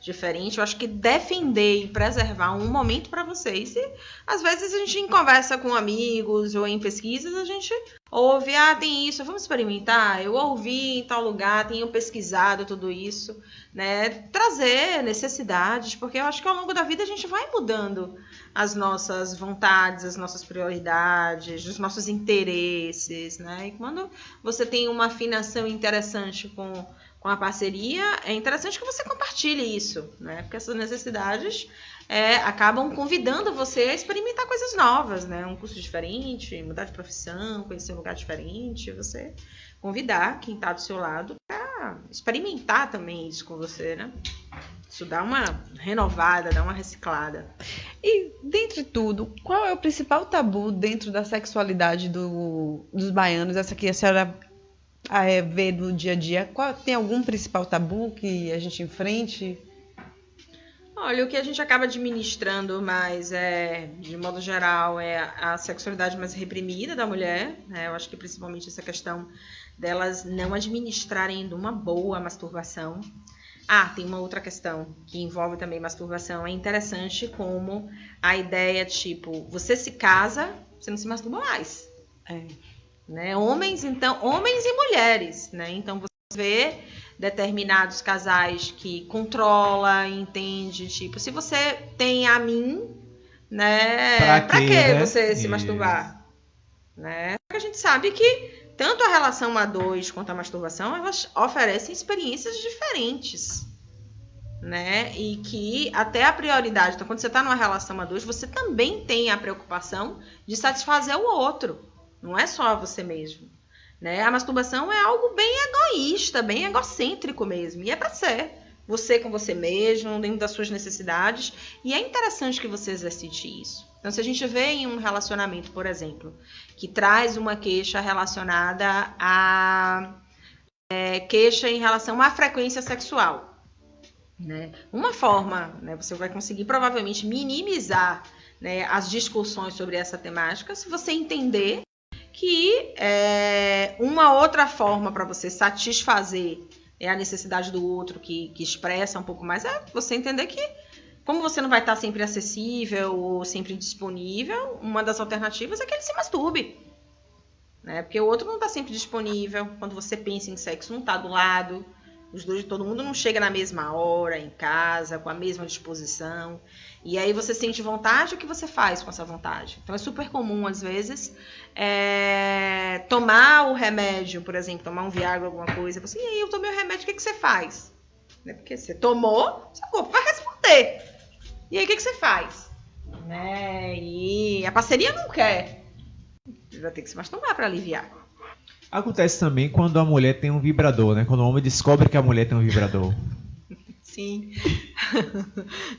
diferente. Eu acho que defender e preservar um momento para vocês. E às vezes a gente em conversa com amigos ou em pesquisas, a gente ouve, tem isso, vamos experimentar. Eu ouvi em tal lugar, tenho pesquisado tudo isso, né? Trazer necessidades, porque eu acho que ao longo da vida a gente vai mudando as nossas vontades, as nossas prioridades, os nossos interesses, né? E quando você tem uma afinação interessante com a parceria, é interessante que você compartilhe isso, né? Porque essas necessidades acabam convidando você a experimentar coisas novas, né? Um curso diferente, mudar de profissão, conhecer um lugar diferente, você convidar quem está do seu lado para experimentar também isso com você, né? Isso dá uma renovada, dá uma reciclada. E, dentre tudo, qual é o principal tabu dentro da sexualidade dos baianos? Essa que a senhora vê do dia a dia. Tem algum principal tabu que a gente enfrente? Olha, o que a gente acaba administrando mais, de modo geral, é a sexualidade mais reprimida da mulher, né? Eu acho que principalmente essa questão delas não administrarem de uma boa masturbação. Tem uma outra questão que envolve também masturbação. É interessante como a ideia, tipo, você se casa, você não se masturba mais. Né? Homens e mulheres, né? Então você vê determinados casais que controla, entende, tipo, se você tem a mim, né? Pra que você se masturbar? Né? Porque a gente sabe que tanto a relação a dois quanto a masturbação, elas oferecem experiências diferentes, né? E que até a prioridade, então quando você está numa relação a dois, você também tem a preocupação de satisfazer o outro, não é só você mesmo. Né? A masturbação é algo bem egoísta, bem egocêntrico mesmo. E é para ser. Você com você mesmo, dentro das suas necessidades. E é interessante que você exercite isso. Então, se a gente vê em um relacionamento, por exemplo, que traz uma queixa relacionada a queixa em relação à frequência sexual. Né? Uma forma, né, você vai conseguir provavelmente minimizar, né, as discussões sobre essa temática se você entender que uma outra forma para você satisfazer a necessidade do outro que expressa um pouco mais é você entender que, como você não vai estar sempre acessível ou sempre disponível, uma das alternativas é que ele se masturbe. Né? Porque o outro não está sempre disponível. Quando você pensa em sexo, não está do lado. Todo mundo não chega na mesma hora, em casa, com a mesma disposição. E aí você sente vontade, o que você faz com essa vontade? Então é super comum, às vezes, tomar o remédio, por exemplo, tomar um Viagra, alguma coisa. Você, e aí, eu tomei o remédio, o que você faz? Né? Porque você tomou, seu corpo vai responder. E aí, o que você faz? Né? E a parceria não quer. Você vai ter que se masturbar para aliviar. Acontece também quando a mulher tem um vibrador, né? Quando o homem descobre que a mulher tem um vibrador. Sim.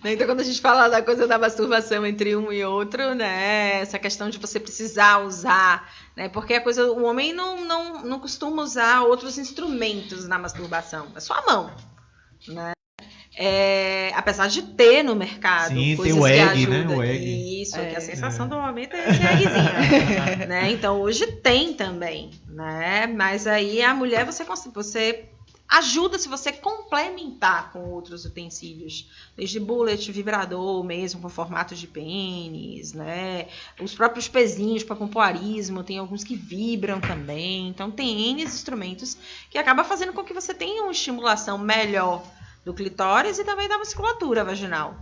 Então, quando a gente fala da coisa da masturbação entre um e outro, né? Essa questão de você precisar usar, né? Porque o homem não costuma usar outros instrumentos na masturbação. É só a mão, né? Apesar de ter no mercado. Sim, tem o egg, né? O egg. Isso, que a sensação do momento é esse eggzinho. Né? Então, hoje tem também, né? Mas aí a mulher, você ajuda se você complementar com outros utensílios. Desde bullet, vibrador mesmo, com formato de pênis, né? Os próprios pezinhos para pompoarismo, tem alguns que vibram também. Então, tem N instrumentos que acaba fazendo com que você tenha uma estimulação melhor do clitóris e também da musculatura vaginal.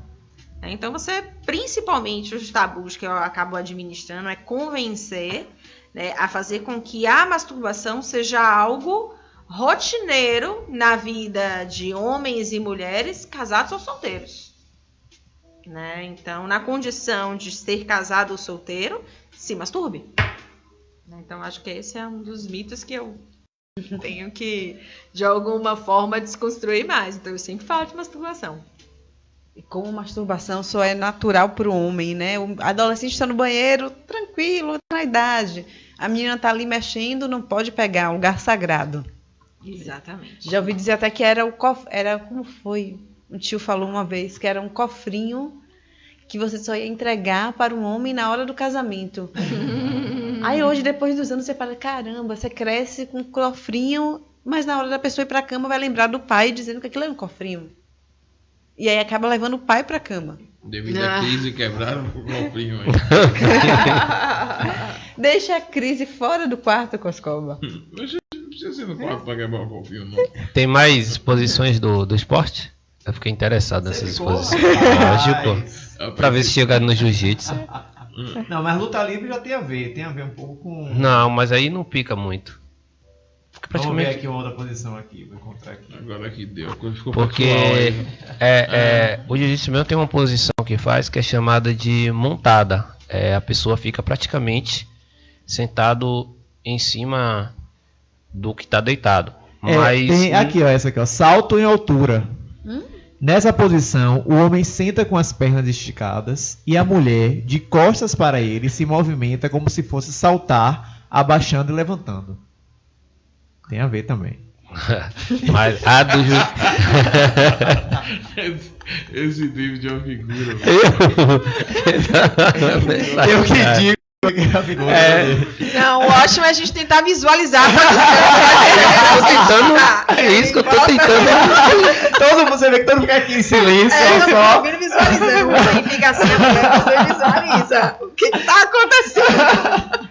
Então você, principalmente os tabus que eu acabo administrando, é convencer, né, a fazer com que a masturbação seja algo rotineiro na vida de homens e mulheres, casados ou solteiros. Né? Então, na condição de ser casado ou solteiro, se masturbe. Então, acho que esse é um dos mitos que eu tenho que, de alguma forma, desconstruir mais. Então, eu sempre falo de masturbação. E como masturbação só é natural para o homem, né? O adolescente está no banheiro, tranquilo, na idade. A menina está ali mexendo, não pode pegar, um lugar sagrado. Exatamente. Já ouvi dizer até que era como foi? Um tio falou uma vez que era um cofrinho que você só ia entregar para um homem na hora do casamento. Aí hoje, depois dos anos, você fala, caramba, você cresce com um cofrinho, mas na hora da pessoa ir para a cama vai lembrar do pai dizendo que aquilo é um cofrinho. E aí acaba levando o pai para a cama. Devido à crise, quebraram o cofrinho aí. Deixa a crise fora do quarto, Coscoba. Não precisa ser no quarto para quebrar o cofrinho, não. Tem mais exposições do esporte? Eu fiquei interessado nessas exposições. Lógico. Pra ver se chega no jiu-jitsu. Não, mas luta livre já tem a ver um pouco com... Não, mas aí não pica muito. Vamos ver aqui outra posição aqui, vou encontrar aqui. Agora que deu, ficou porque o jiu-jitsu mesmo tem uma posição que faz que é chamada de montada. A pessoa fica praticamente sentado em cima do que está deitado. Mas tem aqui, ó, essa aqui, ó, salto em altura. Nessa posição, o homem senta com as pernas esticadas e a mulher, de costas para ele, se movimenta como se fosse saltar, abaixando e levantando. Tem a ver também. Mas a do esse David é uma figura. Eu que digo que é a figura dele. Não, o ótimo é a gente tentar visualizar. É isso que eu tô tentando. Todo mundo, você vê que todo mundo fica aqui em silêncio. Só visualizando. Você fica assim, você visualiza. O que tá acontecendo?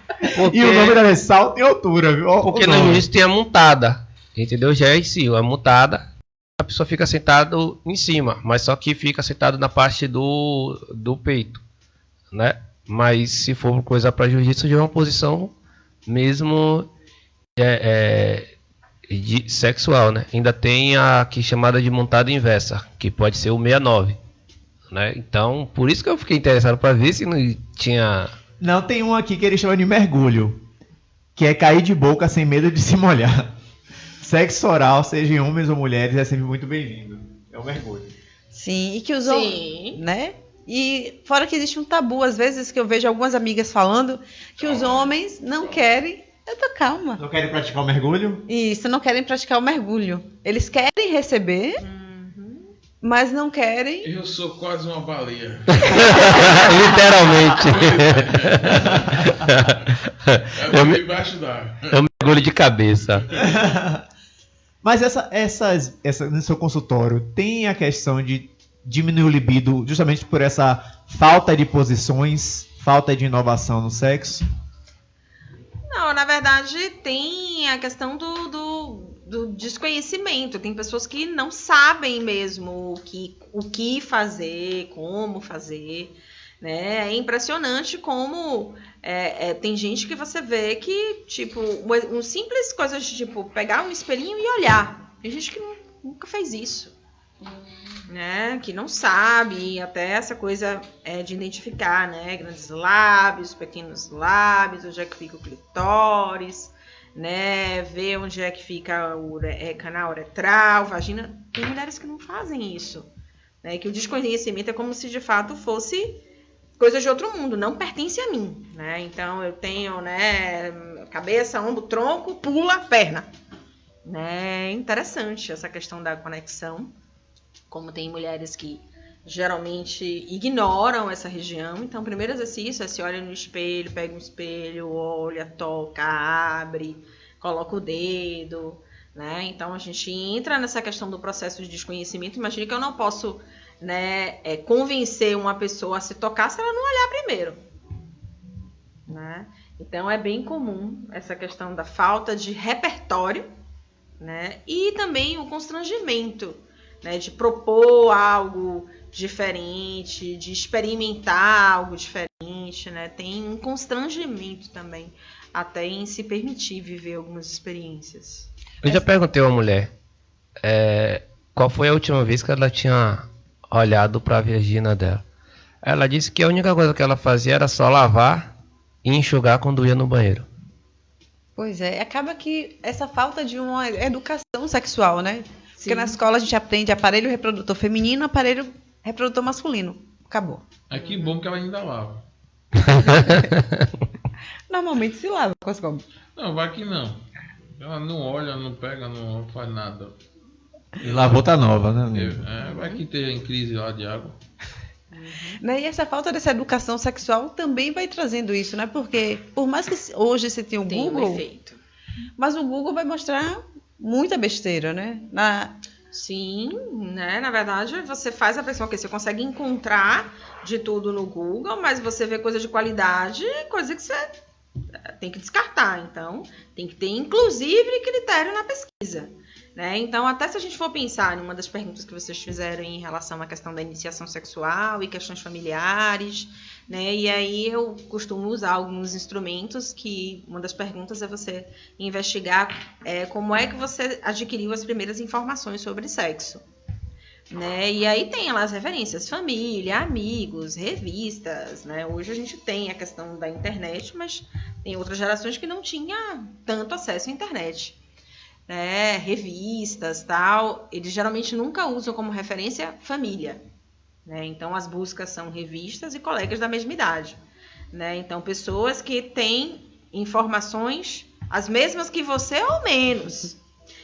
E o nome da salto em altura, viu? Porque no início tem a montada, entendeu? Já é em si, a montada, a pessoa fica sentada em cima, mas só que fica sentado na parte do peito, né? Mas se for coisa para jiu-jitsu, já é uma posição mesmo sexual, né? Ainda tem a aqui chamada de montada inversa, que pode ser o 69, né? Então, por isso que eu fiquei interessado para ver se não tinha... Não, tem um aqui que ele chama de mergulho, que é cair de boca sem medo de se molhar. Sexo oral, seja em homens ou mulheres, é sempre muito bem-vindo. É um mergulho. Sim, e que os homens, né? E fora que existe um tabu, às vezes, que eu vejo algumas amigas falando que os homens não querem... Eu tô calma. Não querem praticar o mergulho? Isso, não querem praticar o mergulho. Eles querem receber... Mas não querem. Eu sou quase uma baleia. Literalmente. Embaixo d'água. É um mergulho de cabeça. Mas essa no seu consultório tem a questão de diminuir o libido justamente por essa falta de posições, falta de inovação no sexo? Não, na verdade tem a questão do desconhecimento. Tem pessoas que não sabem mesmo o que fazer, como fazer, né? É impressionante como tem gente que você vê que, tipo, um simples coisa de, tipo, pegar um espelhinho e olhar. Tem gente que nunca fez isso, né? Que não sabe, até essa coisa de identificar, né? Grandes lábios, pequenos lábios, onde é que fica o clitóris, né, ver onde é que fica o canal uretral, vagina. Tem mulheres que não fazem isso, né, que o desconhecimento é como se de fato fosse coisa de outro mundo, não pertence a mim, né? Então eu tenho, né, cabeça, ombro, tronco, pula, perna, né? É interessante essa questão da conexão, como tem mulheres que geralmente ignoram essa região. Então, o primeiro exercício é se olha no espelho, pega um espelho, olha, toca, abre, coloca o dedo, né? Então, a gente entra nessa questão do processo de desconhecimento. Imagina que eu não posso, né, convencer uma pessoa a se tocar se ela não olhar primeiro, né? Então, é bem comum essa questão da falta de repertório, né? E também o constrangimento, né, de propor algo diferente, de experimentar algo diferente, né? Tem um constrangimento também, até em se permitir viver algumas experiências. Eu já perguntei a uma mulher qual foi a última vez que ela tinha olhado para a vagina dela. Ela disse que a única coisa que ela fazia era só lavar e enxugar quando ia no banheiro. Pois é, acaba que essa falta de uma educação sexual, né? Sim. Porque na escola a gente aprende aparelho reprodutor feminino, aparelho reprodutor masculino. Acabou. Que bom que ela ainda lava. Normalmente se lava com as cobras. Não, vai que não. Ela não olha, não pega, não faz nada. E lavou tá nova, né? Vai que esteja em crise lá de água. Né? E essa falta dessa educação sexual também vai trazendo isso, né? Porque por mais que hoje você tenha o Google, um efeito. Mas o Google vai mostrar muita besteira, né? Sim, né? Na verdade, você faz a pessoa que você consegue encontrar de tudo no Google, mas você vê coisa de qualidade, coisa que você tem que descartar. Então, tem que ter, inclusive, critério na pesquisa. Né? Então, até se a gente for pensar em uma das perguntas que vocês fizeram em relação à questão da iniciação sexual e questões familiares, né? E aí eu costumo usar alguns instrumentos que uma das perguntas é você investigar como é que você adquiriu as primeiras informações sobre sexo. Né? E aí tem lá as referências, família, amigos, revistas, né? Hoje a gente tem a questão da internet, mas tem outras gerações que não tinham tanto acesso à internet. Né, revistas, tal, eles geralmente nunca usam como referência família, né? Então as buscas são revistas e colegas da mesma idade, né? Então pessoas que têm informações as mesmas que você ou menos.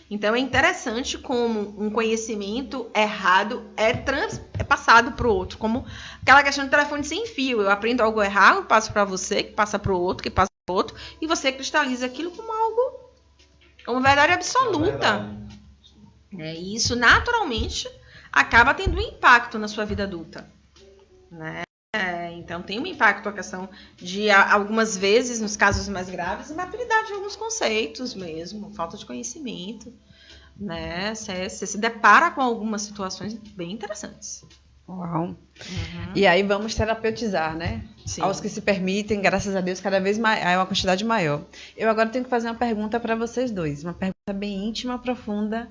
Então é interessante como um conhecimento errado é passado para o outro, como aquela questão do telefone sem fio. Eu aprendo algo errado, passo para você, que passa para o outro, que passa para o outro, e você cristaliza aquilo como algo, uma verdade absoluta. E isso naturalmente acaba tendo um impacto na sua vida adulta, né? Então tem um impacto a questão de, algumas vezes, nos casos mais graves, imaturidade de alguns conceitos mesmo, falta de conhecimento, né? Você se depara com algumas situações bem interessantes. Uau! Uhum. E aí vamos terapeutizar, né? Sim. Aos que se permitem, graças a Deus, cada vez mais, é uma quantidade maior. Eu agora tenho que fazer uma pergunta para vocês dois, uma pergunta bem íntima, profunda.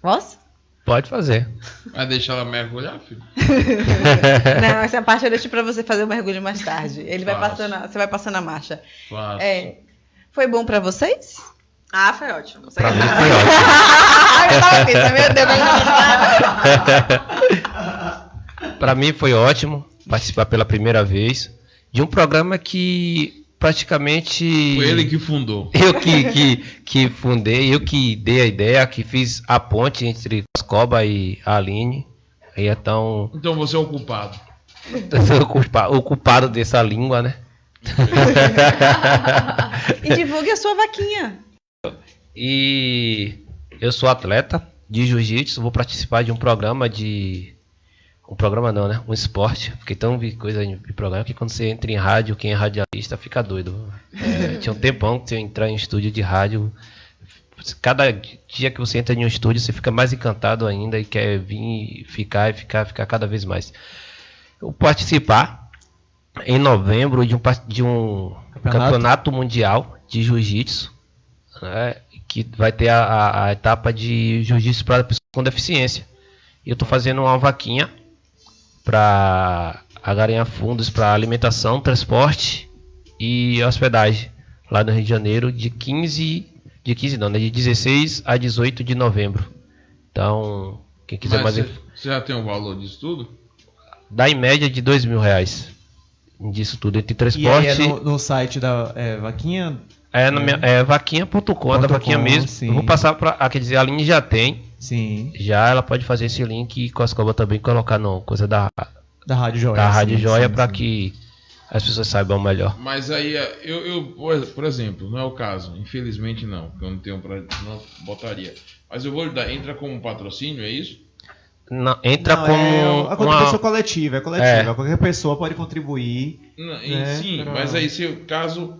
Posso? Pode fazer. Vai deixar ela mergulhar, filho? Não, essa parte eu deixo para você fazer o mergulho mais tarde. Ele vai passando, você vai passando a marcha. Foi bom para vocês? Foi ótimo. Pra mim foi ótimo. Eu tava pensando, meu Deus. Pra mim foi ótimo participar pela primeira vez de um programa que praticamente... Foi ele que fundou. Eu que fundei, eu que dei a ideia, que fiz a ponte entre Coscoba e a Aline. Então você é o culpado. O culpado dessa língua, né? E divulgue a sua vaquinha. E eu sou atleta de jiu-jitsu, vou participar de um programa um esporte, porque tão vi coisa de programa que quando você entra em rádio, quem é radialista fica doido. Tinha um tempão que você entrar em estúdio de rádio, cada dia que você entra em um estúdio você fica mais encantado ainda e quer vir ficar cada vez mais. Eu vou participar em novembro de um campeonato mundial de jiu-jitsu, né, que vai ter a etapa de jiu-jitsu para pessoas com deficiência. E eu estou fazendo uma vaquinha para ganhar fundos para alimentação, transporte e hospedagem lá no Rio de Janeiro de 16 a 18 de novembro. Então, quem quiser mais... Você já tem o valor disso tudo? Dá em média de R$2.000 disso tudo, entre transporte... E aí no site da vaquinha... vaquinha.com, da vaquinha mesmo. Sim. Eu vou passar para, quer dizer, a Aline já tem. Sim. Já ela pode fazer esse link e Coscoba também colocar no coisa da Rádio Joia. Da Rádio Joia para que as pessoas saibam melhor. Mas aí eu por exemplo, não é o caso, infelizmente não, porque eu não tenho não botaria. Mas eu vou lhe dar, entra como patrocínio, é isso? Não, entra como a contribuição coletiva, é coletiva. Qualquer pessoa pode contribuir. Sim, mas aí se caso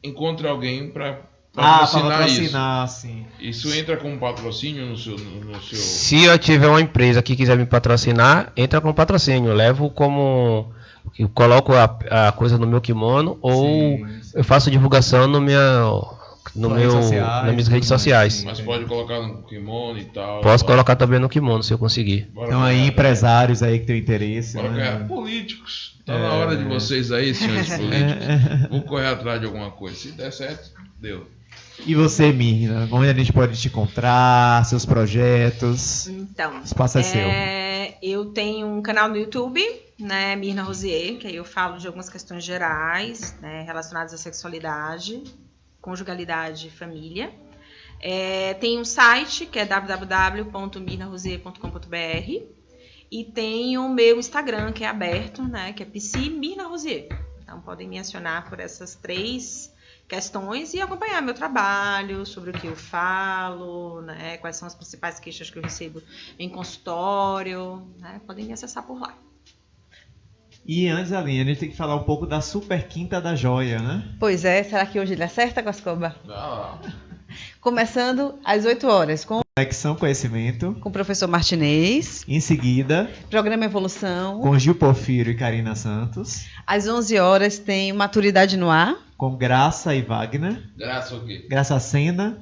encontre alguém para patrocinar, sim. Isso entra como patrocínio no seu... Se eu tiver uma empresa que quiser me patrocinar, entra com patrocínio. Eu levo como... Eu coloco a coisa no meu kimono ou eu faço divulgação nas minhas redes sociais. Mas pode colocar no kimono e tal. Posso colocar também no kimono, se eu conseguir. Então aí empresários aí que tem interesse. Políticos. Tá na hora de vocês aí, senhores políticos. Vou correr atrás de alguma coisa. Se der certo, deu. E você, Mirna? Onde a gente pode te encontrar? Seus projetos? Então, o espaço é seu. Eu tenho um canal no YouTube, né, Mirna Rosier, que aí eu falo de algumas questões gerais, né, relacionadas à sexualidade, conjugalidade e família. Tem um site que é www.mirnarosier.com.br e tem o meu Instagram que é aberto, né, que é Psi Mirna Rosier. Então podem me acionar por essas 3 questões e acompanhar meu trabalho, sobre o que eu falo, né, quais são as principais queixas que eu recebo em consultório, né, podem me acessar por lá. E antes, Aline, a gente tem que falar um pouco da Super Quinta da Joia, né? Pois é, será que hoje ele acerta, Guascoba? Não. Começando às 8 horas com Conexão Conhecimento, com o professor Martinez. Em seguida, Programa Evolução, com Gil Porfírio e Karina Santos. Às 11 horas tem Maturidade no Ar, com Graça e Wagner. Graça o quê? Graça Sena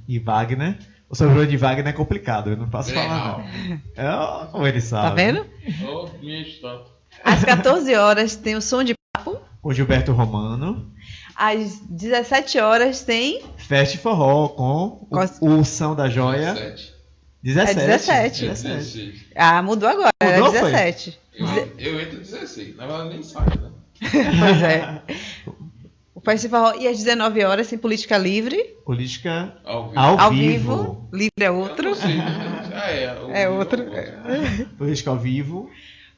e Wagner. O sobrenome de Wagner é complicado, eu não posso falar não. Como ele sabe. Tá vendo? Minha história. Às 14 horas tem o Som de Papo. Com Gilberto Romano. Às 17 horas tem... Fest Forró com o Som da Joia. 17. 17. Ah, mudou agora. Mudou, era 17. Eu entro 16. Na verdade nem sai, né? Pois é. O Fest Forró. E às 19 horas tem Política Livre. Política ao vivo. Livre é outro. É outro. Política ao vivo.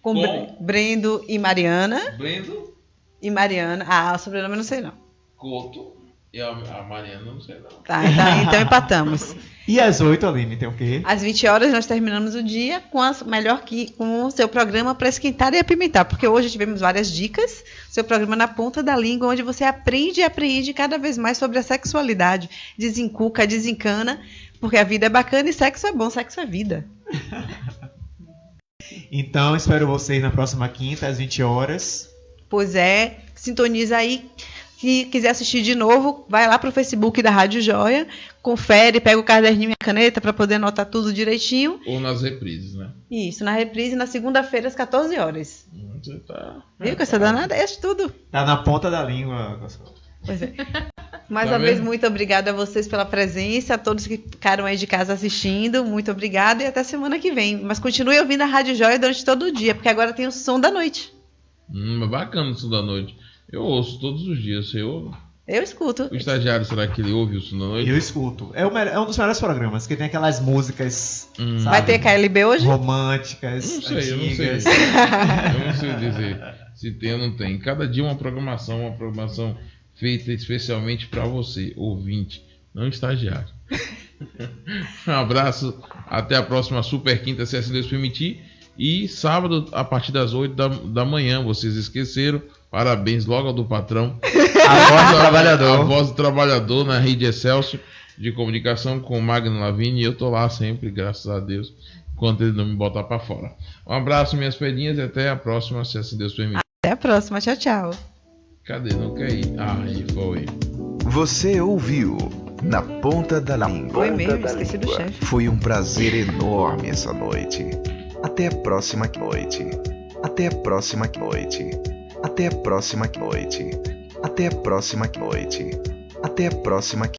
Com Brendo e Mariana. Brendo e Mariana. Ah, o sobrenome eu não sei não. Couto e a Mariana não sei não. Tá, então empatamos. E às 8, Aline, tem o quê? Às 20 horas nós terminamos o dia com com o seu programa para esquentar e apimentar, porque hoje tivemos várias dicas, seu programa na ponta da língua, onde você aprende e apreende cada vez mais sobre a sexualidade, desencuca, desencana, porque a vida é bacana e sexo é bom, sexo é vida. Então, espero vocês na próxima quinta, às 20 horas. Pois é, sintoniza aí. Se quiser assistir de novo, vai lá pro Facebook da Rádio Joia, confere, pega o caderninho e a caneta para poder anotar tudo direitinho. Ou nas reprises, né? Isso, na reprise, na segunda-feira, às 14 horas. Você tá... Viu que essa danada é tudo. Tá na ponta da língua. Pois é. Mais uma vez, muito obrigada a vocês pela presença, a todos que ficaram aí de casa assistindo, muito obrigada e até semana que vem. Mas continue ouvindo a Rádio Joia durante todo o dia, porque agora tem o Som da Noite. Bacana o Som da Noite. Eu ouço todos os dias, você ouve? Eu escuto. O estagiário, será que ele ouve o Som da Noite? Eu escuto. É um dos melhores programas, que tem aquelas músicas, sabe? Vai ter KLB hoje? Românticas, antigas. Eu não sei dizer se tem ou não tem. Cada dia uma programação feita especialmente para você, ouvinte, não estagiário. Um abraço, até a próxima Super Quinta, se assim Deus permitir. E sábado, a partir das 8 da manhã, vocês esqueceram, parabéns logo ao do patrão. A voz do trabalhador. A voz do trabalhador na Rede Excelsior de comunicação com o Magno Lavigne. E eu tô lá sempre, graças a Deus, enquanto ele não me botar para fora. Um abraço, minhas pedinhas, e até a próxima, se assim Deus permitir. Até a próxima, tchau, tchau. Cadê? Não quer ir? Aí foi. Você ouviu Na Ponta da Língua. Foi mesmo, esqueci do chefe. Foi um prazer enorme essa noite. Até a próxima noite. Até a próxima noite. Até a próxima noite. Até a próxima noite. Até a próxima